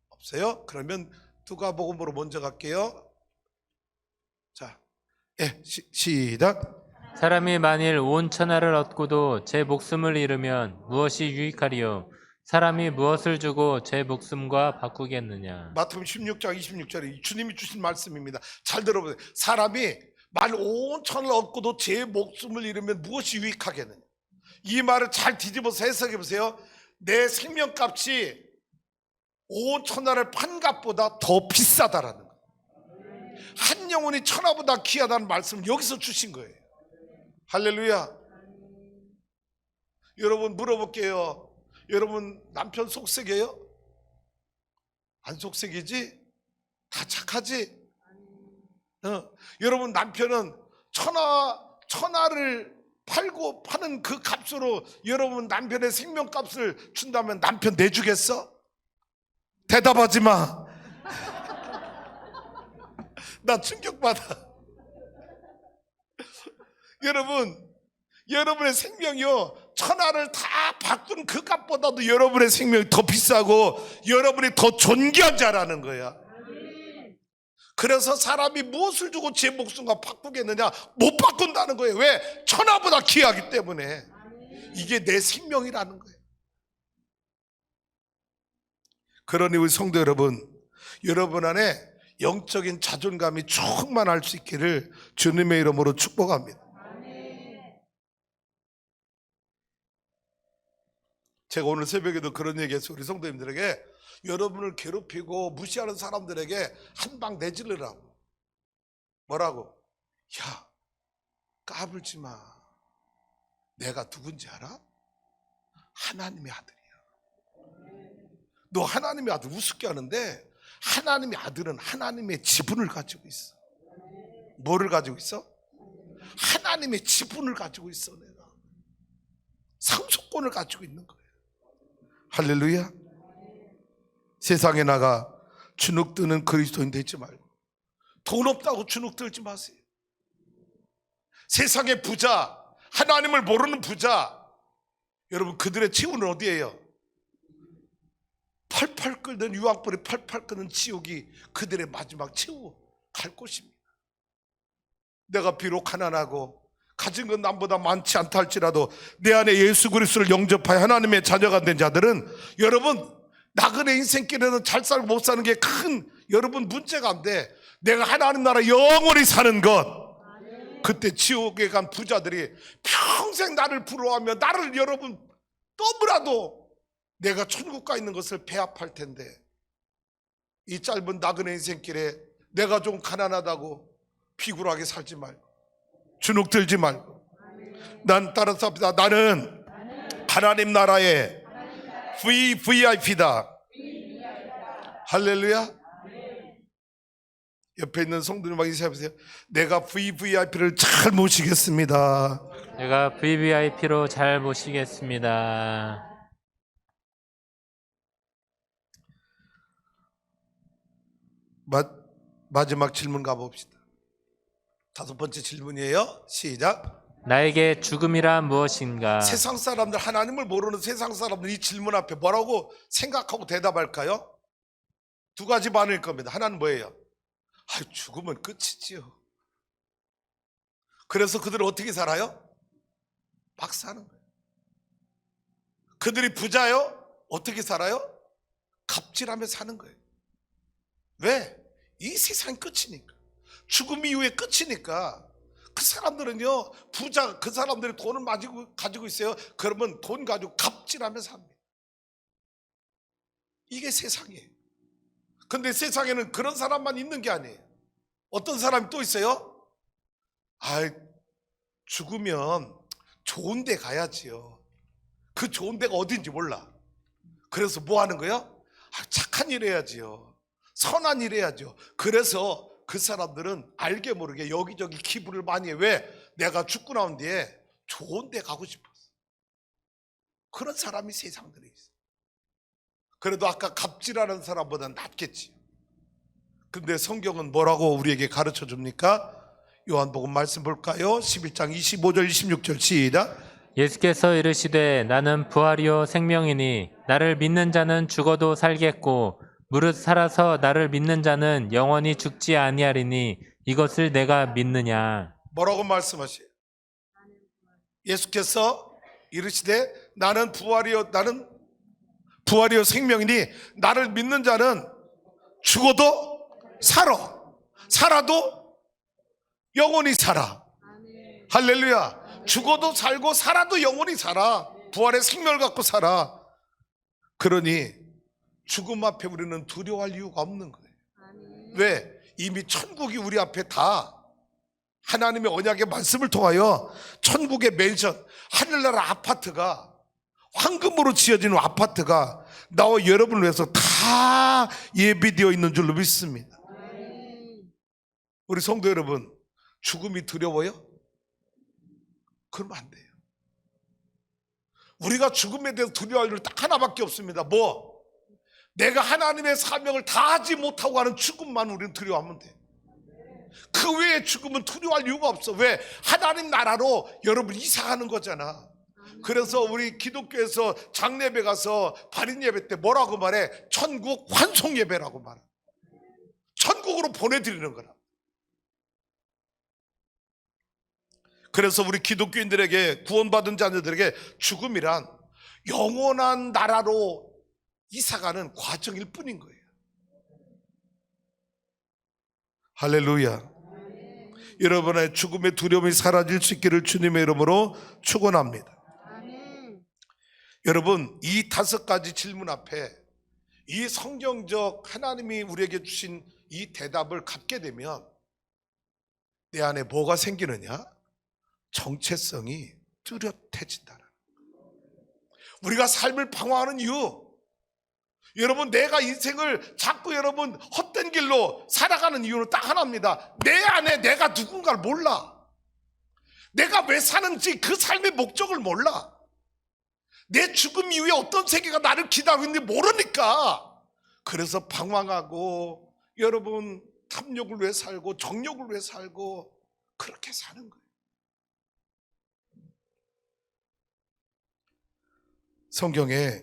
Speaker 1: 없어요? 그러면 누가복음으로 먼저 갈게요. 자, 시작.
Speaker 2: 사람이 만일 온 천하를 얻고도 제 목숨을 잃으면 무엇이 유익하리요? 사람이 무엇을 주고 제 목숨과 바꾸겠느냐?
Speaker 1: 마태복음 16장 26절에 주님이 주신 말씀입니다. 잘 들어보세요. 사람이 만일 온 천하를 얻고도 제 목숨을 잃으면 무엇이 유익하겠느냐? 이 말을 잘 뒤집어서 해석해 보세요. 내 생명값이 온 천하를 판 값보다 더 비싸다라는 거예요. 한 영혼이 천하보다 귀하다는 말씀을 여기서 주신 거예요. 할렐루야. 여러분, 물어볼게요. 여러분, 남편 속색이에요? 안 속색이지? 다 착하지? 여러분, 남편은 천하를 팔고 파는 그 값으로 여러분 남편의 생명값을 준다면 남편 내주겠어? 대답하지 마. 나 충격받아. 여러분, 여러분의 생명이요, 천하를 다 바꾼 그 값보다도 여러분의 생명이 더 비싸고 여러분이 더 존귀한 자라는 거야. 그래서 사람이 무엇을 주고 제 목숨과 바꾸겠느냐? 못 바꾼다는 거예요. 왜? 천하보다 귀하기 때문에. 이게 내 생명이라는 거예요. 그러니 우리 성도 여러분, 여러분 안에 영적인 자존감이 충만할 수 있기를 주님의 이름으로 축복합니다. 제가 오늘 새벽에도 그런 얘기했어요. 우리 성도님들에게 여러분을 괴롭히고 무시하는 사람들에게 한 방 내질르라고. 뭐라고? 야, 까불지 마. 내가 누군지 알아? 하나님의 아들이야. 너 하나님의 아들 우습게 하는데 하나님의 아들은 하나님의 지분을 가지고 있어. 뭐를 가지고 있어? 하나님의 지분을 가지고 있어. 내가 상속권을 가지고 있는 거예요. 할렐루야. 세상에 나가 주눅드는 그리스도인 되지 말고, 돈 없다고 주눅들지 마세요. 세상의 부자, 하나님을 모르는 부자, 여러분 그들의 최후는 어디예요? 펄펄 끓는 유황불이 펄펄 끓는 지옥이 그들의 마지막 최후 갈 곳입니다. 내가 비록 가난하고 가진 건 남보다 많지 않다 할지라도 내 안에 예수 그리스도를 영접하여 하나님의 자녀가 된 자들은, 여러분 나그네 인생길에는 잘 살고 못 사는 게 큰 여러분 문제가 안 돼. 내가 하나님 나라 영원히 사는 것, 그때 지옥에 간 부자들이 평생 나를 부러워하며 나를 여러분 너무나도 내가 천국 가 있는 것을 배합할 텐데, 이 짧은 나그네 인생길에 내가 좀 가난하다고 비굴하게 살지 말고 주눅들지 말고, 난 따라서 합니다. 나는 하나님 나라의 VVIP다. 할렐루야. 옆에 있는 성도님하고 인사해보세요. 내가 VVIP를 잘 모시겠습니다.
Speaker 2: 내가 VVIP로 잘 모시겠습니다.
Speaker 1: 마지막 질문 가봅시다. 5번째 질문이에요. 시작.
Speaker 2: 나에게 죽음이란 무엇인가?
Speaker 1: 세상 사람들, 하나님을 모르는 세상 사람들 이 질문 앞에 뭐라고 생각하고 대답할까요? 두 가지 반응일 겁니다. 하나는 뭐예요? 죽으면 끝이지요. 그래서 그들은 어떻게 살아요? 막 사는 거예요. 그들이 부자요? 어떻게 살아요? 갑질하며 사는 거예요. 왜? 이 세상이 끝이니까. 죽음 이후에 끝이니까. 그 사람들은요, 부자, 그 사람들이 돈을 가지고 있어요. 그러면 돈 가지고 갑질하며 삽니다. 이게 세상이에요. 근데 세상에는 그런 사람만 있는 게 아니에요. 어떤 사람이 또 있어요? 죽으면 좋은 데 가야지요. 그 좋은 데가 어딘지 몰라. 그래서 뭐 하는 거예요? 착한 일 해야지요. 선한 일 해야죠. 그래서 그 사람들은 알게 모르게 여기저기 기부를 많이 해. 왜? 내가 죽고 나온 뒤에 좋은 데 가고 싶었어. 그런 사람이 세상들에 있어. 그래도 아까 갑질하는 사람보다 낫겠지. 근데 성경은 뭐라고 우리에게 가르쳐 줍니까? 요한복음 말씀 볼까요? 11장 25절 26절 시작.
Speaker 2: 예수께서 이르시되 나는 부활이요 생명이니 나를 믿는 자는 죽어도 살겠고 무릇 살아서 나를 믿는 자는 영원히 죽지 아니하리니 이것을 내가 믿느냐.
Speaker 1: 뭐라고 말씀하세요? 예수께서 이르시되 나는 부활이요 생명이니 나를 믿는 자는 죽어도 살아도 영원히 살아. 할렐루야. 죽어도 살고 살아도 영원히 살아. 부활의 생명을 갖고 살아. 그러니 죽음 앞에 우리는 두려워할 이유가 없는 거예요. 왜? 이미 천국이 우리 앞에 다 하나님의 언약의 말씀을 통하여 천국의 맨션, 하늘나라 아파트가, 황금으로 지어진 아파트가 나와 여러분을 위해서 다 예비되어 있는 줄로 믿습니다. 우리 성도 여러분, 죽음이 두려워요? 그러면 안 돼요. 우리가 죽음에 대해서 두려워할 일 딱 하나밖에 없습니다. 뭐? 내가 하나님의 사명을 다하지 못하고 하는 죽음만 우리는 두려워하면 돼. 그 외에 죽으면 두려워할 이유가 없어. 왜? 하나님 나라로 여러분 이사가는 거잖아. 그래서 우리 기독교에서 장례배 가서 발인 예배 때 뭐라고 말해? 천국 환송 예배라고 말해. 천국으로 보내드리는 거라. 그래서 우리 기독교인들에게, 구원받은 자녀들에게 죽음이란 영원한 나라로 이사가는 과정일 뿐인 거예요. 할렐루야. 여러분의 죽음의 두려움이 사라질 수 있기를 주님의 이름으로 축원합니다. 여러분, 이 5가지 질문 앞에 이 성경적 하나님이 우리에게 주신 이 대답을 갖게 되면 내 안에 뭐가 생기느냐? 정체성이 뚜렷해진다는 거예요. 우리가 삶을 방황하는 이유, 여러분, 내가 인생을 자꾸 여러분 헛된 길로 살아가는 이유는 딱 하나입니다. 내 안에 내가 누군가를 몰라. 내가 왜 사는지 그 삶의 목적을 몰라. 내 죽음 이후에 어떤 세계가 나를 기다리고 있는지 모르니까 그래서 방황하고 여러분 탐욕을 위해 살고 정욕을 위해 살고 그렇게 사는 거예요. 성경에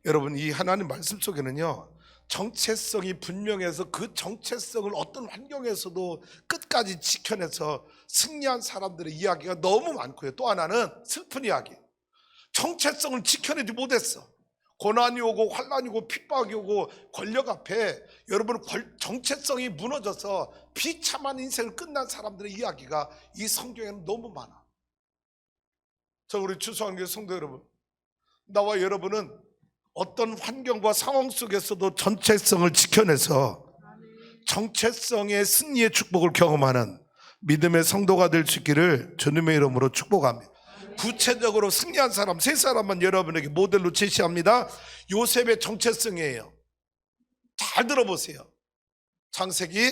Speaker 1: 여러분 이 하나님 말씀 속에는요 정체성이 분명해서 그 정체성을 어떤 환경에서도 끝까지 지켜내서 승리한 사람들의 이야기가 너무 많고요. 또 하나는 슬픈 이야기. 정체성을 지켜내지 못했어. 고난이 오고 환난이 오고 핍박이 오고 권력 앞에 여러분 정체성이 무너져서 비참한 인생을 끝난 사람들의 이야기가 이 성경에는 너무 많아. 저 우리 추수한교회 성도 여러분, 나와 여러분은 어떤 환경과 상황 속에서도 정체성을 지켜내서 정체성의 승리의 축복을 경험하는 믿음의 성도가 될 수 있기를 주님의 이름으로 축복합니다. 구체적으로 승리한 사람 3사람만 여러분에게 모델로 제시합니다. 요셉의 정체성이에요. 잘 들어보세요. 창세기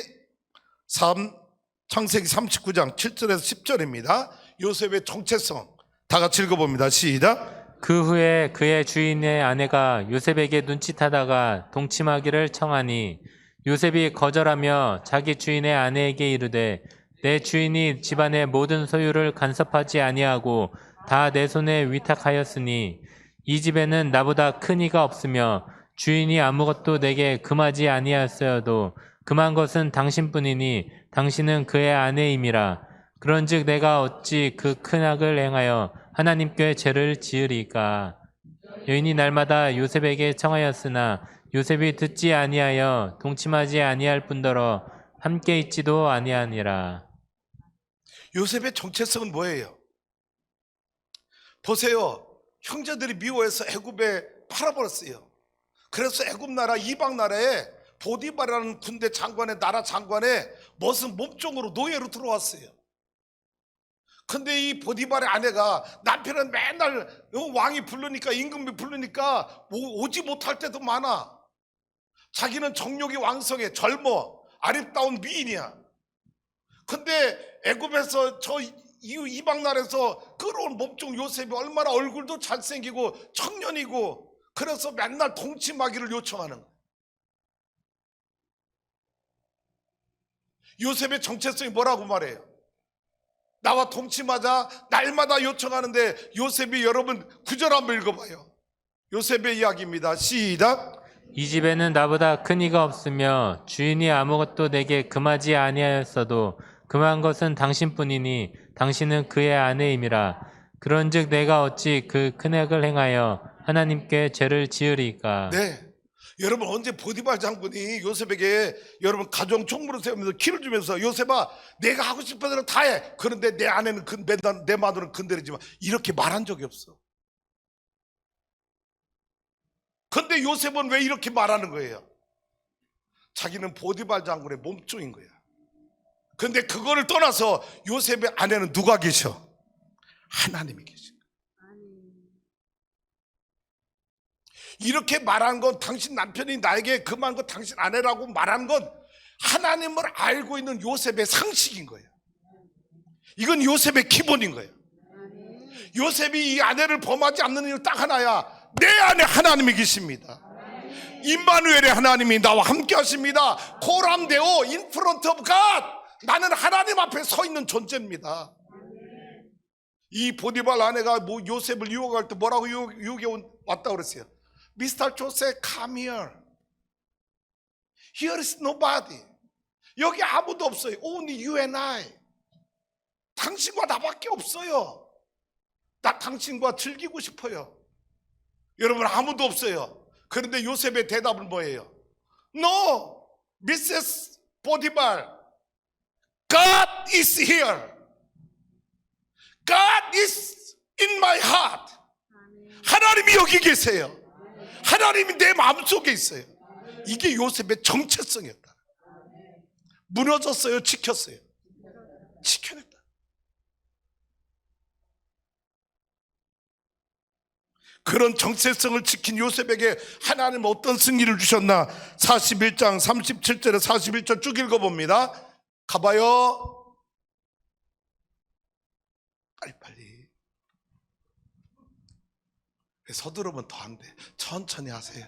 Speaker 1: 39장 7절에서 10절입니다. 요셉의 정체성 다 같이 읽어봅니다. 시작.
Speaker 2: 그 후에 그의 주인의 아내가 요셉에게 눈짓하다가 동침하기를 청하니 요셉이 거절하며 자기 주인의 아내에게 이르되 내 주인이 집안의 모든 소유를 간섭하지 아니하고 다 내 손에 위탁하였으니 이 집에는 나보다 큰 이가 없으며 주인이 아무것도 내게 금하지 아니하였어도 금한 것은 당신뿐이니 당신은 그의 아내임이라. 그런즉 내가 어찌 그 큰 악을 행하여 하나님께 죄를 지으리까. 여인이 날마다 요셉에게 청하였으나 요셉이 듣지 아니하여 동침하지 아니할 뿐더러 함께 있지도 아니하니라.
Speaker 1: 요셉의 정체성은 뭐예요? 보세요. 형제들이 미워해서 애굽에 팔아버렸어요. 그래서 애굽 나라 이방 나라에 보디발이라는 군대 장관의 나라 장관의 무슨 몸종으로 노예로 들어왔어요. 근데 이 보디발의 아내가 남편은 맨날 왕이 부르니까 임금이 부르니까 오지 못할 때도 많아. 자기는 정욕이 왕성해, 젊어, 아름다운 미인이야. 근데 애굽에서 저 이방 나라에서 끌어온 몸종 요셉이 얼마나 얼굴도 잘생기고 청년이고 그래서 맨날 동침하기를 요청하는 거야. 요셉의 정체성이 뭐라고 말해요? 나와 동침하자 날마다 요청하는데 요셉이 여러분 9절 한번 읽어봐요. 요셉의 이야기입니다. 시작.
Speaker 2: 이 집에는 나보다 큰 이가 없으며 주인이 아무것도 내게 금하지 아니하였어도 금한 것은 당신뿐이니 당신은 그의 아내임이라. 그런즉 내가 어찌 그 큰 악을 행하여 하나님께 죄를 지으리까.
Speaker 1: 네, 여러분 언제 보디발 장군이 요셉에게 여러분 가정 총무를 세우면서 키를 주면서 요셉아 내가 하고 싶은 대로 다 해. 그런데 내 아내는 내 마누라는 건드리지만 이렇게 말한 적이 없어. 근데 요셉은 왜 이렇게 말하는 거예요? 자기는 보디발 장군의 몸종인 거야. 근데 그거를 떠나서 요셉의 아내는 누가 계셔? 하나님이 계셔. 이렇게 말한 건 당신 남편이 나에게 금한 거 당신 아내라고 말한 건 하나님을 알고 있는 요셉의 상식인 거예요. 이건 요셉의 기본인 거예요. 요셉이 이 아내를 범하지 않는 이유 딱 하나야. 내 안에 하나님이 계십니다. 임마누엘의 하나님이 나와 함께 하십니다. 코람데오 in front of God. 나는 하나님 앞에 서 있는 존재입니다. 이 보디발 아내가 뭐 요셉을 유혹할 때 뭐라고 유혹해 왔다고 그랬어요? Mr. Joseph, come here. Here is nobody. 여기 아무도 없어요. Only you and I. 당신과 나밖에 없어요. 나 당신과 즐기고 싶어요. 여러분, 아무도 없어요. 그런데 요셉의 대답은 뭐예요? No, Mrs. Potiphar, God is here. God is in my heart. 하나님이 여기 계세요. 하나님이 내 마음속에 있어요. 이게 요셉의 정체성이었다. 무너졌어요? 지켰어요? 지켜냈다. 그런 정체성을 지킨 요셉에게 하나님은 어떤 승리를 주셨나? 41장 37절에 41절 쭉 읽어봅니다. 가봐요. 빨리빨리. 서두르면 더 안 돼. 천천히 하세요.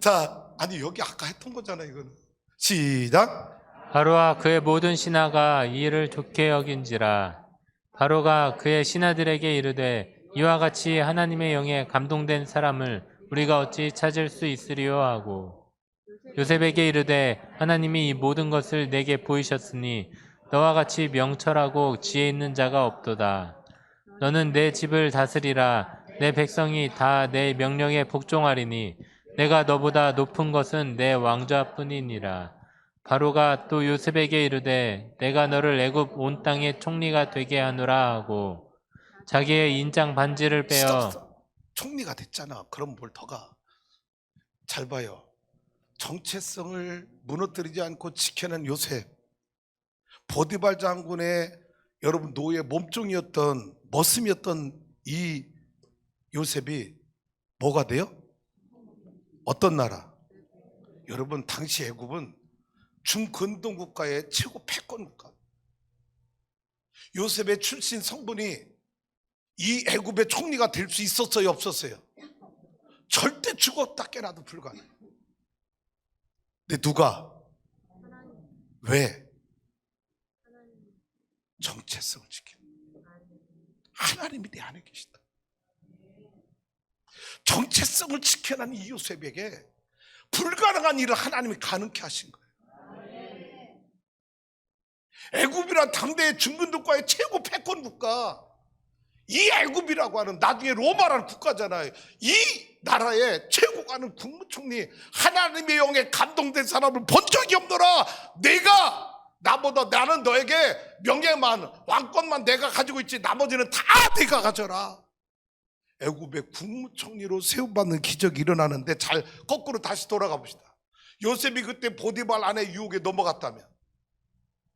Speaker 1: 자, 아니 여기 아까 했던 거잖아요. 이거는. 시작.
Speaker 2: 바로와 그의 모든 신하가 이 일을 좋게 여긴지라. 바로가 그의 신하들에게 이르되 이와 같이 하나님의 영에 감동된 사람을 우리가 어찌 찾을 수 있으리요 하고 요셉에게 이르되 하나님이 이 모든 것을 내게 보이셨으니 너와 같이 명철하고 지혜 있는 자가 없도다. 너는 내 집을 다스리라. 내 백성이 다 내 명령에 복종하리니 내가 너보다 높은 것은 내 왕좌뿐이니라. 바로가 또 요셉에게 이르되 내가 너를 애굽 온 땅의 총리가 되게 하노라 하고 자기의 인장 반지를 빼어
Speaker 1: 스톱. 총리가 됐잖아. 그럼 뭘 더 가? 잘 봐요. 정체성을 무너뜨리지 않고 지켜낸 요셉. 보디발 장군의 여러분 노예 몸종이었던 머슴이었던 이 요셉이 뭐가 돼요? 어떤 나라? 여러분 당시 애굽은 중근동 국가의 최고 패권 국가. 요셉의 출신 성분이 이 애굽의 총리가 될 수 있었어요, 없었어요? 절대 죽었다 깨나도 불가능. 근데 누가? 왜? 정체성을 지키는. 하나님이 내 안에 계시다. 정체성을 지켜낸 이 요셉에게 불가능한 일을 하나님이 가능케 하신 거예요. 애굽이란 당대의 중근국가의 최고 패권 국가, 이 애굽이라고 하는 나중에 로마라는 국가잖아요. 이 나라의 최고가는 국무총리, 하나님의 영에 감동된 사람을 본 적이 없노라. 나는 너에게 명예만 왕권만 내가 가지고 있지 나머지는 다 네가 가져라. 애굽의 국무총리로 세움받는 기적이 일어나는데, 잘 거꾸로 다시 돌아가 봅시다. 요셉이 그때 보디발 아내 유혹에 넘어갔다면,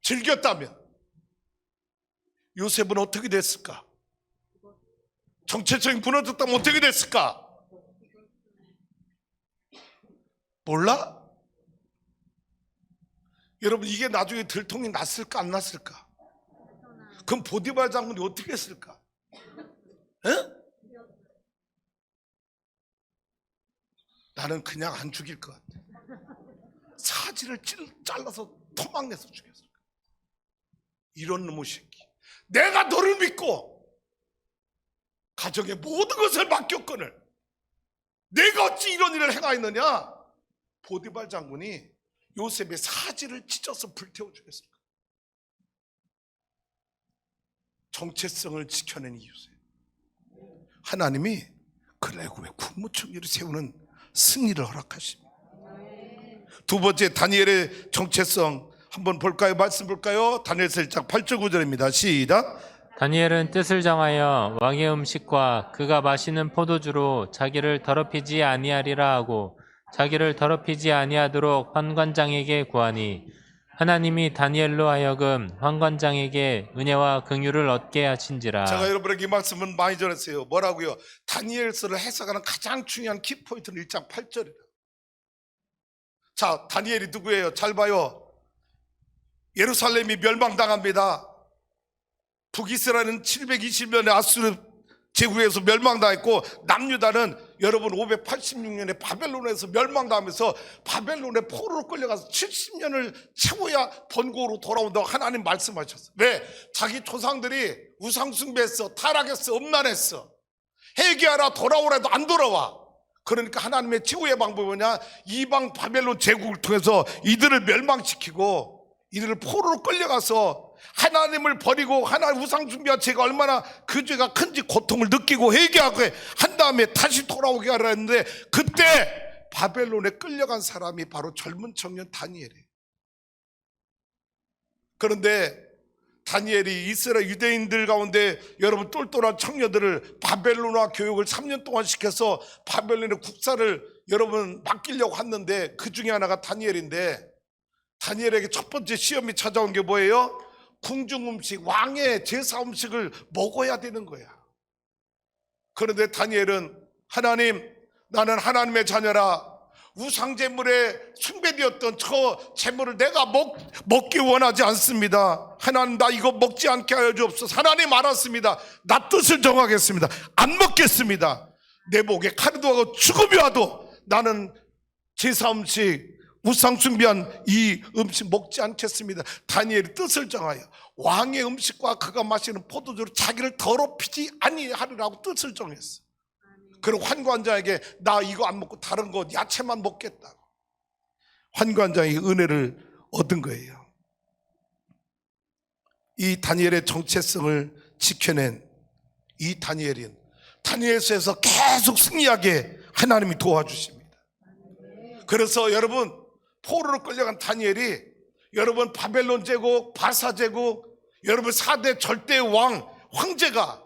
Speaker 1: 즐겼다면 요셉은 어떻게 됐을까? 정체성이 무너졌다면 어떻게 됐을까? 몰라? 여러분, 이게 나중에 들통이 났을까 안 났을까? 그럼 보디발 장군이 어떻게 했을까? 에? 나는 그냥 안 죽일 것 같아. 사지를 잘라서 토막내서 죽였을 거야. 이런 놈의 새끼. 내가 너를 믿고 가정의 모든 것을 맡겼거늘 내가 어찌 이런 일을 행하였느냐? 보디발 장군이 요셉의 사지를 찢어서 불태워 죽였을 거야. 정체성을 지켜낸 이 요셉. 하나님이 그 애굽의 국무총리를 세우는 승리를 허락하십니다. 두 번째, 다니엘의 정체성 한번 볼까요? 말씀 볼까요? 다니엘서 1장 8절 9절입니다. 시작.
Speaker 2: 다니엘은 뜻을 정하여 왕의 음식과 그가 마시는 포도주로 자기를 더럽히지 아니하리라 하고 자기를 더럽히지 아니하도록 환관장에게 구하니 하나님이 다니엘로 하여금 환관장에게 은혜와 긍휼을 얻게 하신지라.
Speaker 1: 제가 여러분에게 이 말씀은 많이 전했어요. 뭐라고요? 다니엘서를 해석하는 가장 중요한 키포인트는 1장 8절이에요. 자, 다니엘이 누구예요? 잘 봐요. 예루살렘이 멸망당합니다. 북이스라엘은 720년에 아수르 제국에서 멸망당했고 남유다는 여러분 586년에 바벨론에서 멸망당하면서 바벨론에 포로로 끌려가서 70년을 채워야 본국으로 돌아온다고 하나님 말씀하셨어요. 왜? 자기 조상들이 우상숭배했어, 타락했어, 음란했어. 회개하라, 돌아오라도 안 돌아와. 그러니까 하나님의 최후의 방법이 뭐냐? 이방 바벨론 제국을 통해서 이들을 멸망시키고 이들을 포로로 끌려가서 하나님을 버리고 하나님 우상 숭배한 죄가 얼마나 그 죄가 큰지 고통을 느끼고 회개하고 한 다음에 다시 돌아오게 하라 했는데, 그때 바벨론에 끌려간 사람이 바로 젊은 청년 다니엘이에요. 그런데 다니엘이 이스라엘 유대인들 가운데 여러분 똘똘한 청년들을 바벨론화 교육을 3년 동안 시켜서 바벨론의 국사를 여러분 맡기려고 했는데, 그 중에 하나가 다니엘인데, 다니엘에게 첫 번째 시험이 찾아온 게 뭐예요? 궁중 음식, 왕의 제사 음식을 먹어야 되는 거야. 그런데 다니엘은 하나님, 나는 하나님의 자녀라. 우상 제물에 숭배되었던 저 제물을 내가 먹기 원하지 않습니다. 하나님, 나 이거 먹지 않게 하여 주옵소서. 하나님, 알았습니다. 나 뜻을 정하겠습니다. 안 먹겠습니다. 내 목에 칼이 들어가고 죽음이 와도 나는 제사 음식, 우상 숭배한 이 음식 먹지 않겠습니다. 다니엘이 뜻을 정하여 왕의 음식과 그가 마시는 포도주로 자기를 더럽히지 아니하리라고 뜻을 정했어. 그리고 환관장에게 나 이거 안 먹고 다른 거 야채만 먹겠다고. 환관장이 은혜를 얻은 거예요. 이 다니엘의 정체성을 지켜낸 이 다니엘은 다니엘서에서 계속 승리하게 하나님이 도와주십니다. 그래서 여러분, 포로로 끌려간 다니엘이 여러분 바벨론 제국, 바사 제국, 여러분 4대 절대 황제가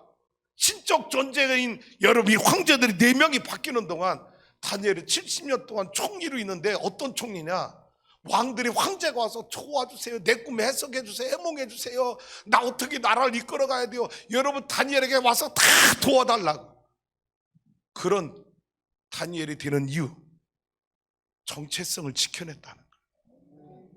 Speaker 1: 신적 존재인 여러분 이 황제들이 4명이 바뀌는 동안 다니엘이 70년 동안 총리로 있는데, 어떤 총리냐? 왕들이 황제가 와서 도와주세요, 내 꿈 해석해 주세요, 해몽해 주세요, 나 어떻게 나라를 이끌어 가야 돼요. 여러분 다니엘에게 와서 다 도와달라고. 그런 다니엘이 되는 이유, 정체성을 지켜냈다는 거예요.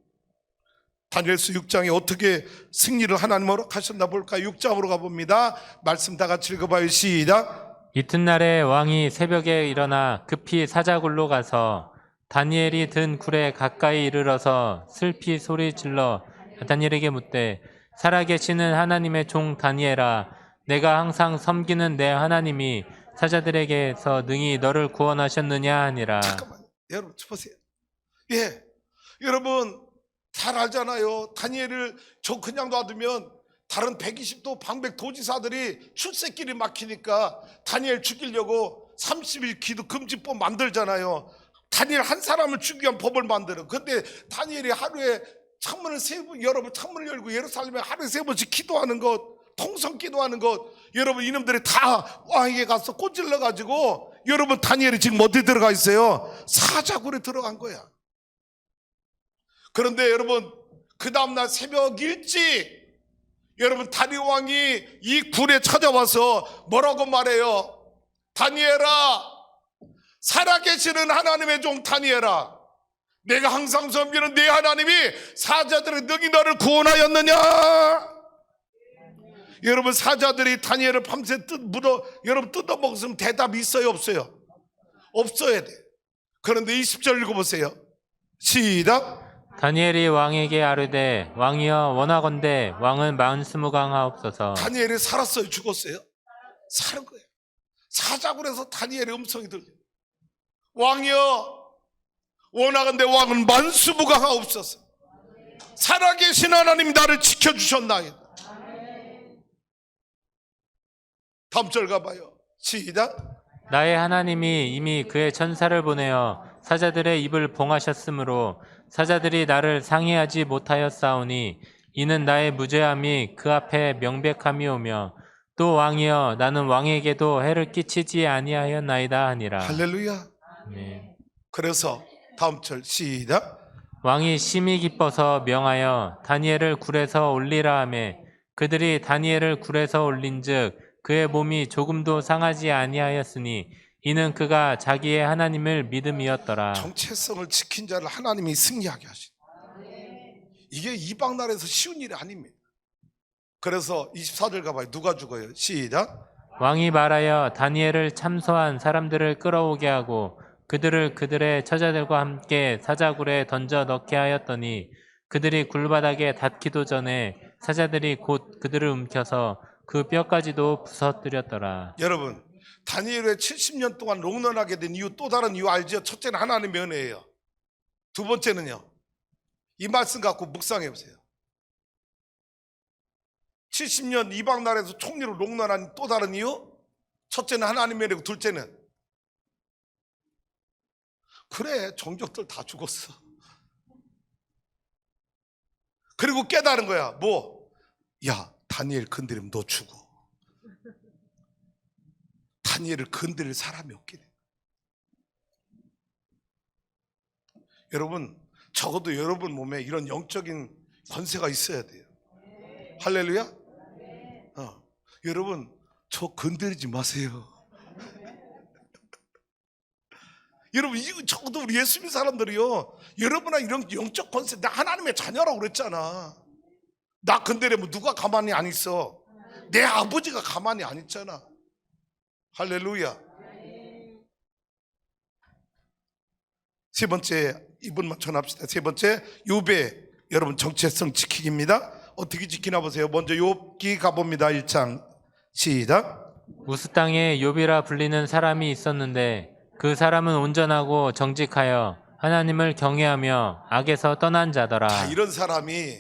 Speaker 1: 다니엘서 6장에 어떻게 승리를 하나님으로 허락하셨나 볼까요? 6장으로 가봅니다. 말씀 다 같이 읽어봐요. 시작.
Speaker 2: 이튿날에 왕이 새벽에 일어나 급히 사자굴로 가서 다니엘이 든 굴에 가까이 이르러서 슬피 소리질러 다니엘에게 묻되, 살아계시는 하나님의 종 다니엘아, 내가 항상 섬기는 내 하나님이 사자들에게서 능히 너를 구원하셨느냐 하니라.
Speaker 1: 잠깐만요. 여러분 보세요. 예, 여러분 잘 알잖아요. 다니엘을 저 그냥 놔두면 다른 120도 방백 도지사들이 출세길이 막히니까 다니엘 죽이려고 30일 기도 금지법 만들잖아요. 다니엘 한 사람을 죽이기 위한 법을 만들어. 근데 다니엘이 하루에 창문을 여러분 창문을 열고 예루살렘에 하루에 3번씩 기도하는 것, 통성 기도하는 것, 여러분 이놈들이 다 왕에게 가서 꽂질러 가지고, 여러분 다니엘이 지금 어디 들어가 있어요? 사자굴에 들어간 거야. 그런데 여러분 그 다음날 새벽 일찍 여러분 다리오 왕이 이 굴에 찾아와서 뭐라고 말해요? 다니엘아, 살아계시는 하나님의 종 다니엘아, 내가 항상 섬기는 네 하나님이 사자들의 능히 너를 구원하였느냐? 여러분 사자들이 다니엘을 밤새 여러분 뜯어먹었으면 대답이 있어요, 없어요? 없어야 돼. 그런데 20절 읽어보세요. 시작.
Speaker 2: 다니엘이 왕에게 아뢰되, 왕이여 원하건대 왕은 만수무강하옵소서.
Speaker 1: 다니엘이 살았어요, 죽었어요? 사는 거예요. 사자굴에서 다니엘의 음성이 들려요. 왕이여 원하건대 왕은 만수무강하옵소서. 살아계신 하나님 나를 지켜주셨나이다. 다음 절 가봐요. 시작.
Speaker 2: 나의 하나님이 이미 그의 천사를 보내어 사자들의 입을 봉하셨으므로 사자들이 나를 상해하지 못하였사오니, 이는 나의 무죄함이 그 앞에 명백함이오며, 또 왕이여 나는 왕에게도 해를 끼치지 아니하였나이다 하니라.
Speaker 1: 할렐루야.
Speaker 2: 네.
Speaker 1: 그래서 다음 절 시작.
Speaker 2: 왕이 심히 기뻐서 명하여 다니엘을 굴에서 올리라 하매, 그들이 다니엘을 굴에서 올린즉 그의 몸이 조금도 상하지 아니하였으니 이는 그가 자기의 하나님을 믿음이었더라.
Speaker 1: 정체성을 지킨 자를 하나님이 승리하게 하시다. 이게 이방 나라에서 쉬운 일이 아닙니다. 그래서 24절 가봐요. 누가 죽어요? 시작.
Speaker 2: 왕이 말하여 다니엘을 참소한 사람들을 끌어오게 하고 그들을 그들의 처자들과 함께 사자굴에 던져 넣게 하였더니 그들이 굴바닥에 닿기도 전에 사자들이 곧 그들을 움켜서 그 뼈까지도 부서뜨렸더라.
Speaker 1: 여러분, 다니엘의 70년 동안 롱런하게 된 이유, 또 다른 이유 알죠? 첫째는 하나님의 은혜예요. 두 번째는요, 이 말씀 갖고 묵상해 보세요. 70년 이방 나라에서 총리로 롱런한 또 다른 이유, 첫째는 하나님의 은혜고, 둘째는 그래, 종족들 다 죽었어. 그리고 깨달은 거야. 뭐? 야, 다니엘 건드리면 너 죽어. 다니엘을 건드릴 사람이 없게 돼. 여러분, 적어도 여러분 몸에 이런 영적인 권세가 있어야 돼요. 할렐루야. 여러분, 저 건드리지 마세요. 여러분, 이거 적어도 우리 예수 믿는 사람들이요, 여러분아 이런 영적 권세, 나 하나님의 자녀라고 그랬잖아. 나 건드리면 누가 가만히 안 있어? 내 아버지가 가만히 안 있잖아. 할렐루야. 세 번째, 이분만 전합시다. 세 번째, 욥의 여러분 정체성 지키기입니다. 어떻게 지키나 보세요. 먼저 욥기 가봅니다. 1장 시작.
Speaker 2: 우스 땅에 욥이라 불리는 사람이 있었는데 그 사람은 온전하고 정직하여 하나님을 경외하며 악에서 떠난 자더라.
Speaker 1: 자, 이런 사람이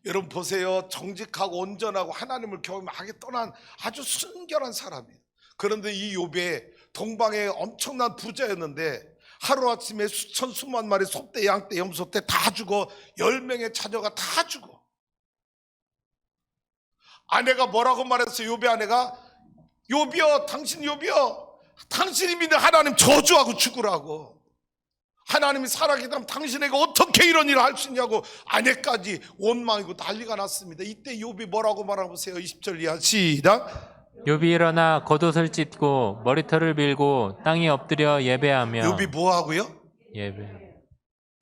Speaker 1: 여러분 보세요. 정직하고 온전하고 하나님을 경외하며 악에 떠난 아주 순결한 사람이에요. 그런데 이 욥의 동방에 엄청난 부자였는데 하루아침에 수천 수만 마리 소떼, 양떼, 염소떼 다 죽어 10명의 자녀가 다 죽어. 아내가 뭐라고 말했어요? 욥의 아내가, 욥이여, 당신 욥이여, 당신이 믿는 하나님 저주하고 죽으라고. 하나님이 살아계시다면 당신에게 어떻게 이런 일을 할 수 있냐고 아내까지 원망이고 난리가 났습니다. 이때 욥이 뭐라고 말하고 보세요. 20절 이하 시작.
Speaker 2: 욥이 일어나 겉옷을 찢고 머리털을 밀고 땅에 엎드려 예배하며.
Speaker 1: 욥이 뭐 하고요?
Speaker 2: 예배.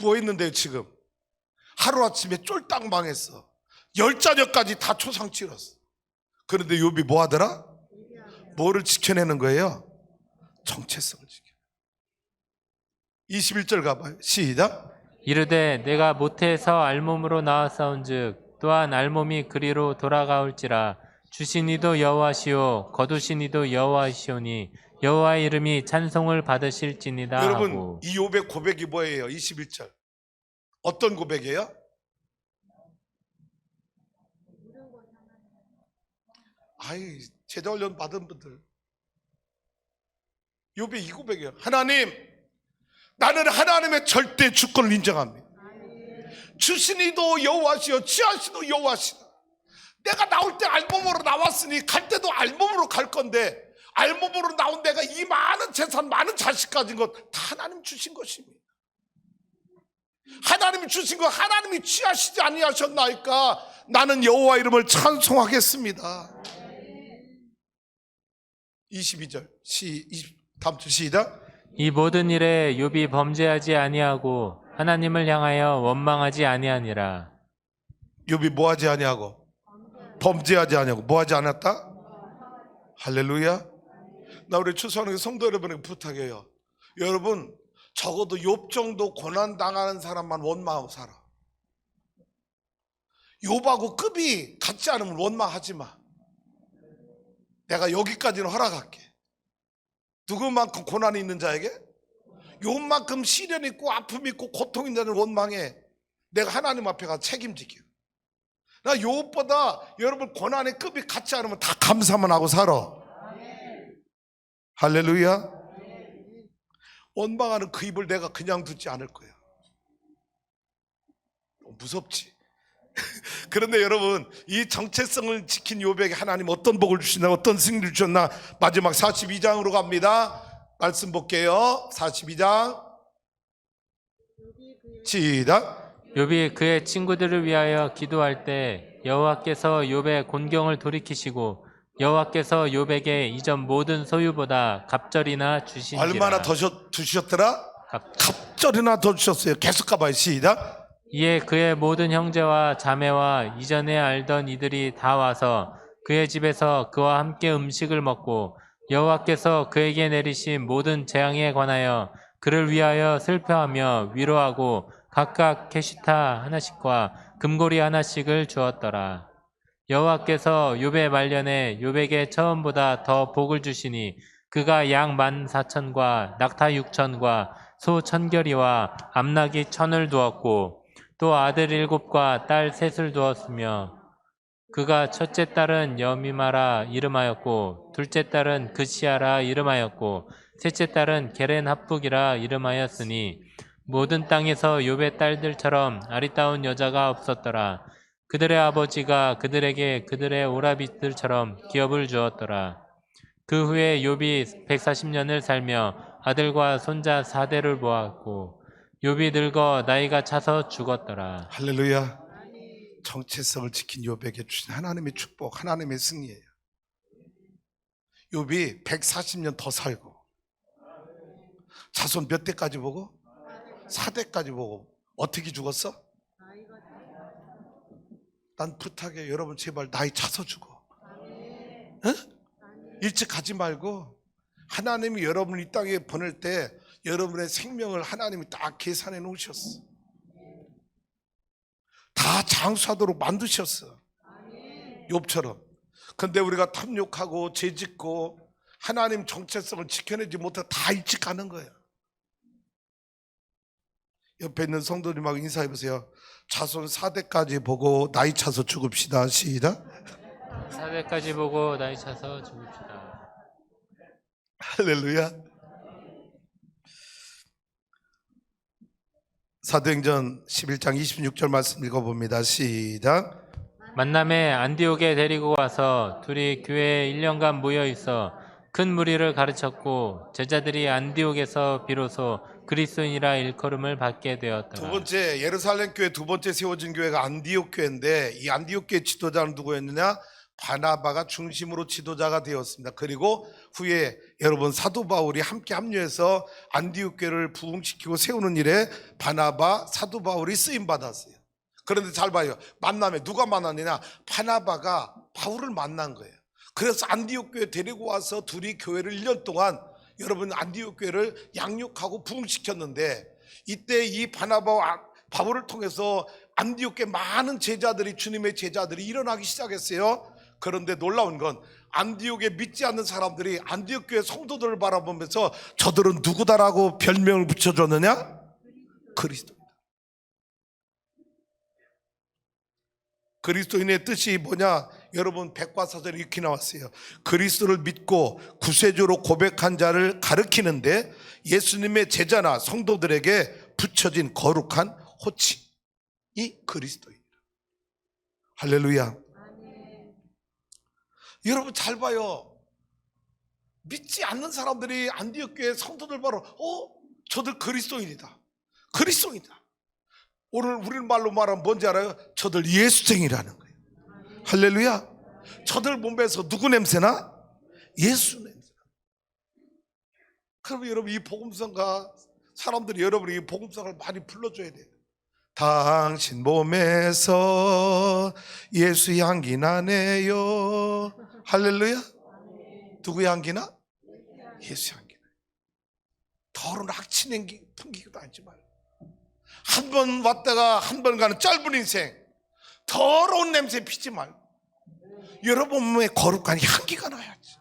Speaker 1: 뭐 했는데요 지금? 하루아침에 쫄딱 망했어. 10자녀까지 다 초상 치렀어. 그런데 욥이 뭐 하더라? 뭐를 지켜내는 거예요? 정체성을 지켜. 21절 가봐요. 시작.
Speaker 2: 이르되 내가 모태에서 알몸으로 나왔사온즉 또한 알몸이 그리로 돌아가올지라. 주신 이도 여호와시오 거두신 이도 여호와시오니 여호와의 이름이 찬송을 받으실지니라.
Speaker 1: 여러분
Speaker 2: 하고.
Speaker 1: 이 욥의 고백이 뭐예요? 21절 어떤 고백이에요? 아이, 제자 훈련 받은 분들, 욥의 이 고백이에요. 하나님, 나는 하나님의 절대 주권을 인정합니다. 주신 이도 여호와시오 취하시도 여호와시다. 내가 나올 때 알몸으로 나왔으니 갈 때도 알몸으로 갈 건데, 알몸으로 나온 내가 이 많은 재산, 많은 자식 가진 것 다 하나님 주신 것입니다. 하나님이 주신 것, 하나님이 취하시지 아니하셨나이까 나는 여호와 이름을 찬송하겠습니다. 22절 다음 주 시작.
Speaker 2: 이 모든 일에 욥이 범죄하지 아니하고 하나님을 향하여 원망하지 아니하니라.
Speaker 1: 욥이 뭐하지 아니하고? 범죄하지 아니하고. 뭐하지 않았다? 할렐루야. 나 우리 추수하는 성도 여러분에게 부탁해요. 여러분 적어도 욥 정도 고난 당하는 사람만 원망하고 살아. 욥하고 급이 같지 않으면 원망하지 마. 내가 여기까지는 허락할게. 누구만큼 고난이 있는 자에게? 욥만큼 시련 있고 아픔 있고 고통 있는 자를 원망해. 내가 하나님 앞에 가서 책임질게요. 나 욥보다 여러분 고난의 급이 같지 않으면 다 감사만 하고 살아. 할렐루야. 원망하는 그 입을 내가 그냥 두지 않을 거야. 무섭지? 그런데 여러분 이 정체성을 지킨 욥에게 하나님 어떤 복을 주시나, 어떤 승리를 주셨나? 마지막 42장으로 갑니다. 말씀 볼게요. 42장 시작.
Speaker 2: 욥이 그의 친구들을 위하여 기도할 때 여호와께서 욥의 곤경을 돌이키시고 여호와께서 욥에게 이전 모든 소유보다 갑절이나 주신지라.
Speaker 1: 얼마나 더 주셨더라? 갑절이나 더 주셨어요. 계속 가봐요. 시작.
Speaker 2: 이에 그의 모든 형제와 자매와 이전에 알던 이들이 다 와서 그의 집에서 그와 함께 음식을 먹고 여호와께서 그에게 내리신 모든 재앙에 관하여 그를 위하여 슬퍼하며 위로하고 각각 캐시타 하나씩과 금고리 하나씩을 주었더라. 여호와께서 욥의 말년에 욥에게 처음보다 더 복을 주시니 그가 양 14,000과 낙타 6,000과 소 1,000결이와 암나귀 1,000을 두었고 또 아들 7과 딸 3을 두었으며 그가 첫째 딸은 여미마라 이름하였고 둘째 딸은 그시아라 이름하였고 셋째 딸은 게렌 합북이라 이름하였으니 모든 땅에서 욥의 딸들처럼 아리따운 여자가 없었더라. 그들의 아버지가 그들에게 그들의 오라비들처럼 기업을 주었더라. 그 후에 욥이 140년을 살며 아들과 손자 4대를 보았고 욥이 늙어 나이가 차서 죽었더라.
Speaker 1: 할렐루야. 정체성을 지킨 욥에게 주신 하나님의 축복, 하나님의 승리예요. 욥이 140년 더 살고 자손 몇 대까지 보고? 4대까지 보고. 어떻게 죽었어? 난 부탁해, 여러분 제발 나이 차서 죽어. 응? 일찍 가지 말고 하나님이 여러분을 이 땅에 보낼 때 여러분의 생명을 하나님이 딱 계산해 놓으셨어. 다 장수하도록 만드셨어. 욥처럼. 근데 우리가 탐욕하고 죄짓고 하나님 정체성을 지켜내지 못해 다 일찍 가는 거예요. 옆에 있는 성도님하고 인사해 보세요. 자손 4대까지 보고 나이 차서 죽읍시다. 시작.
Speaker 2: 4대까지 보고 나이 차서 죽읍시다.
Speaker 1: 할렐루야. 사도행전 11장 26절 말씀 읽어봅니다. 시작.
Speaker 2: 만남에 안디옥에 데리고 와서 둘이 교회에 1년간 모여 있어 큰 무리를 가르쳤고 제자들이 안디옥에서 비로소 그리스도인이라 일컬음을 받게 되었더라.
Speaker 1: 두 번째 예루살렘 교회 두 번째 세워진 교회가 안디옥 교회인데 이 안디옥 교회 지도자는 누구였느냐? 바나바가 중심으로 지도자가 되었습니다. 그리고 후에 여러분 사도 바울이 함께 합류해서 안디옥 교회를 부흥시키고 세우는 일에 바나바, 사도 바울이 쓰임 받았어요. 그런데 잘 봐요. 만남에 누가 만났느냐? 바나바가 바울을 만난 거예요. 그래서 안디옥 교회 데리고 와서 둘이 교회를 1년 동안 여러분 안디옥 교회를 양육하고 부흥시켰는데 이때 이 바나바와 바울을 통해서 안디옥 교회 많은 제자들이 주님의 제자들이 일어나기 시작했어요. 그런데 놀라운 건 안디옥에 믿지 않는 사람들이 안디옥 교회 성도들을 바라보면서 저들은 누구다라고 별명을 붙여줬느냐? 그리스도이다. 그리스도인의 뜻이 뭐냐? 여러분 백과사전에 이렇게 나왔어요. 그리스도를 믿고 구세주로 고백한 자를 가르치는데 예수님의 제자나 성도들에게 붙여진 거룩한 호칭이 그리스도입니다. 할렐루야. 여러분 잘 봐요. 믿지 않는 사람들이 안디옥 교회 성도들 바로 저들 그리스도인이다. 그리스도인이다. 오늘 우리 말로 말하면 뭔지 알아요? 저들 예수쟁이라는 거예요. 할렐루야. 저들 몸에서 누구 냄새나? 예수 냄새나. 그럼 여러분 이 복음성가 사람들이 여러분이 이 복음성을 많이 불러줘야 돼요. 당신 몸에서 예수 향기 나네요. 할렐루야. 누구 향기 나? 예수 향기 나. 더러운 악취 풍기기도 하지 말고 한 번 왔다가 한 번 가는 짧은 인생 더러운 냄새 피지 말고 여러분 몸에 거룩한 향기가 나야지.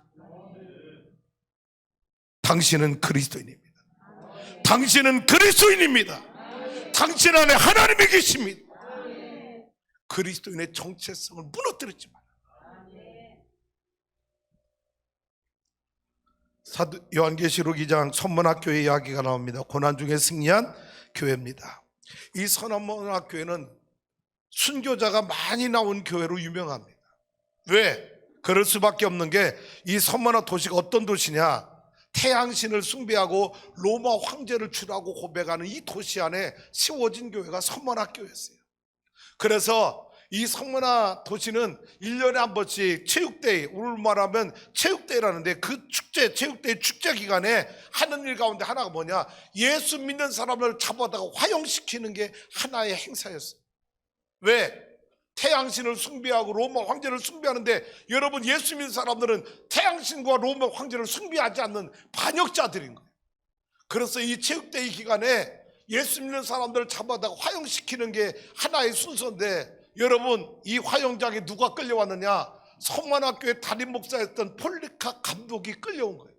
Speaker 1: 당신은 그리스도인입니다. 당신은 그리스도인입니다. 당신 안에 하나님이 계십니다. 그리스도인의 정체성을 무너뜨리지 마라. 요한계시록 2장 선문학교의 이야기가 나옵니다. 고난 중에 승리한 교회입니다. 이 선문학교회는 순교자가 많이 나온 교회로 유명합니다. 왜? 그럴 수밖에 없는 게 이 선문학 도시가 어떤 도시냐? 태양신을 숭배하고 로마 황제를 주라고 고백하는 이 도시 안에 세워진 교회가 선문학교였어요. 그래서 이 성문화 도시는 1년에 한 번씩 체육대회, 오늘 말하면 체육대회라는데 그 축제, 체육대회 축제 기간에 하는 일 가운데 하나가 뭐냐? 예수 믿는 사람을 잡아다가 화형시키는 게 하나의 행사였어요. 왜? 태양신을 숭배하고 로마 황제를 숭배하는데, 여러분 예수 믿는 사람들은 태양신과 로마 황제를 숭배하지 않는 반역자들인 거예요. 그래서 이 체육대회 기간에 예수 믿는 사람들을 잡아다가 화형시키는 게 하나의 순서인데, 여러분 이 화형장에 누가 끌려왔느냐? 성만학교의 담임 목사였던 폴리카 감독이 끌려온 거예요.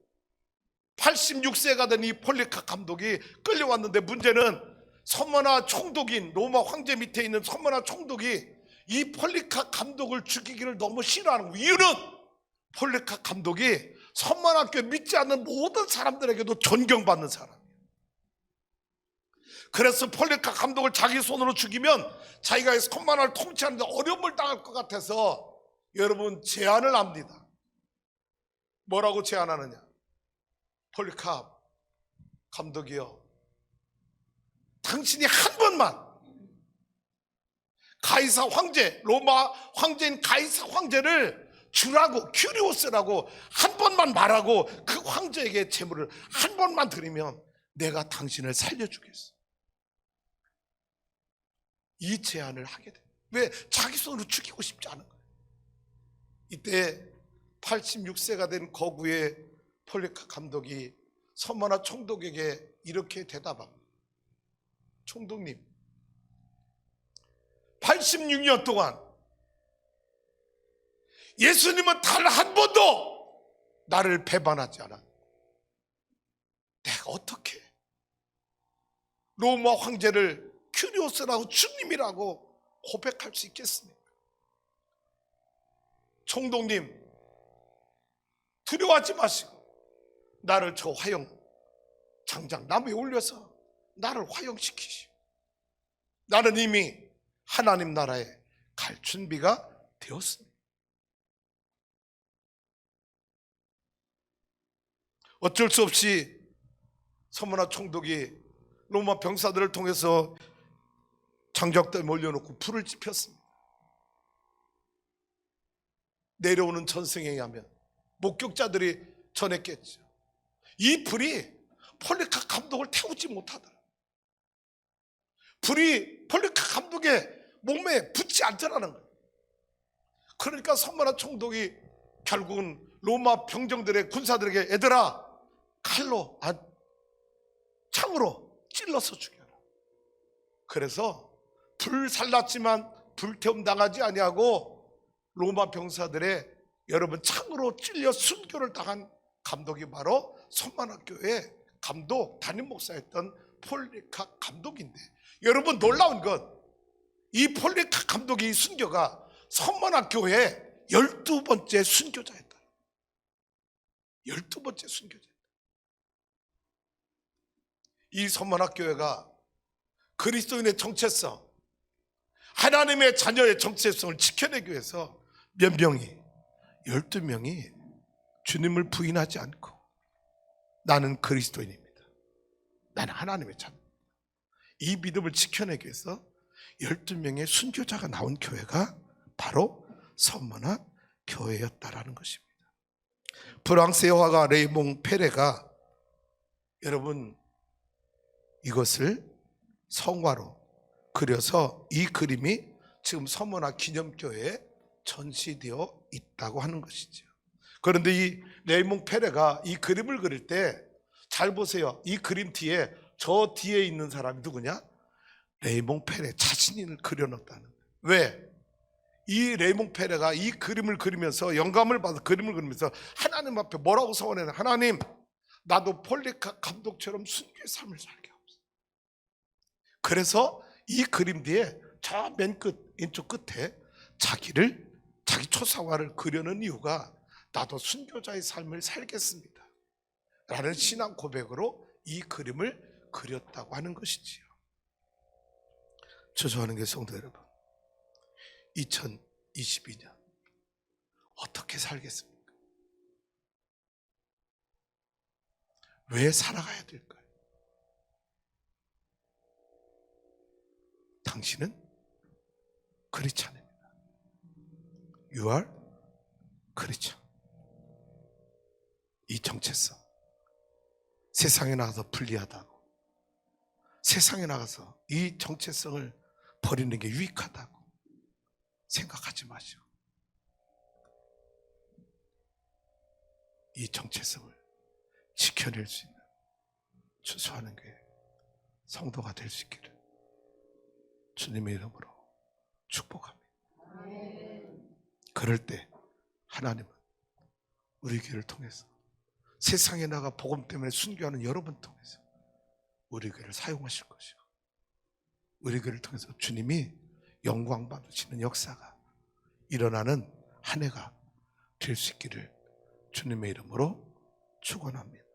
Speaker 1: 86세가 된 이 폴리카 감독이 끌려왔는데, 문제는 선만화 총독인 로마 황제 밑에 있는 선만화 총독이 이 폴리카 감독을 죽이기를 너무 싫어하는 거예요. 이유는 폴리카 감독이 선만학교 믿지 않는 모든 사람들에게도 존경받는 사람이에요. 그래서 폴리카 감독을 자기 손으로 죽이면 자기가 선만화를 통치하는데 어려움을 당할 것 같아서 여러분 제안을 합니다. 뭐라고 제안하느냐? 폴리카 감독이요, 당신이 한 번만 가이사 황제, 로마 황제인 가이사 황제를 주라고, 큐리오스라고 한 번만 말하고 그 황제에게 재물을 한 번만 드리면 내가 당신을 살려주겠어. 이 제안을 하게 돼. 왜? 자기 손으로 죽이고 싶지 않은 거예요. 이때 86세가 된 거구의 폴리카 감독이 선만화 총독에게 이렇게 대답합니다. 총독님, 86년 동안 예수님은 단 한 번도 나를 배반하지 않아. 내가 어떻게 로마 황제를 큐리오스라고 주님이라고 고백할 수 있겠습니까? 총독님, 두려워하지 마시고 나를 저 화형 장장 나무에 올려서 나를 화형시키시오. 나는 이미 하나님 나라에 갈 준비가 되었습니다. 어쩔 수 없이 선만화 총독이 로마 병사들을 통해서 장작대에 몰려놓고 불을 지폈습니다. 내려오는 전승에 의하면 목격자들이 전했겠죠. 이 불이 폴리카 감독을 태우지 못하더라. 불이 폴리카 감독의 몸에 붙지 않더라는 거예요. 그러니까 선만화 총독이 결국은 로마 병정들의 군사들에게, 얘들아 칼로, 창으로 찔러서 죽여라. 그래서 불살랐지만 불태움 당하지 아니하고 로마 병사들의 여러분 창으로 찔려 순교를 당한 감독이 바로 선만학교의 감독, 담임 목사였던 폴리카 감독인데, 여러분 놀라운 건 이 폴리카 감독의 순교가 선만학교의 12번째 순교자였다. 12번째 순교자. 이 선만학교회가 그리스도인의 정체성, 하나님의 자녀의 정체성을 지켜내기 위해서 몇 명이, 12명이 주님을 부인하지 않고 나는 그리스도인입니다, 나는 하나님의 자녀, 이 믿음을 지켜내기 위해서 12명의 순교자가 나온 교회가 바로 선만화 교회였다라는 것입니다. 프랑스의 화가 레이몽 페레가 여러분 이것을 성화로 그려서 이 그림이 지금 선만화 기념교회에 전시되어 있다고 하는 것이죠. 그런데 이 레이몽 페레가 이 그림을 그릴 때 잘 보세요. 이 그림 뒤에, 저 뒤에 있는 사람이 누구냐? 레이몽 페레 자신을 그려놨다는 거예요. 왜? 이 레이몽 페레가 이 그림을 그리면서 영감을 받아 그림을 그리면서 하나님 앞에 뭐라고 서원했냐? 하나님, 나도 폴리카 감독처럼 순교의 삶을 살게 하옵소서. 그래서 이 그림 뒤에 저 맨 끝, 왼쪽 끝에 자기 초상화를 그려놓은 이유가 나도 순교자의 삶을 살겠습니다 라는 신앙 고백으로 이 그림을 그렸다고 하는 것이지요. 저주하는 게 성도 여러분, 2022년 어떻게 살겠습니까? 왜 살아가야 될까요? 당신은 크리스찬입니다. You are 크리스찬. 이 정체성, 세상에 나가서 불리하다고, 세상에 나가서 이 정체성을 버리는 게 유익하다고, 생각하지 마시고 이 정체성을 지켜낼 수 있는 추수하는 교회 성도가 될 수 있기를 주님의 이름으로 축복합니다. 그럴 때 하나님은 우리 교회를 통해서 세상에 나가 복음 때문에 순교하는 여러분 통해서 우리 교회를 사용하실 것이고 우리 교회를 통해서 주님이 영광 받으시는 역사가 일어나는 한 해가 될 수 있기를 주님의 이름으로 축원합니다.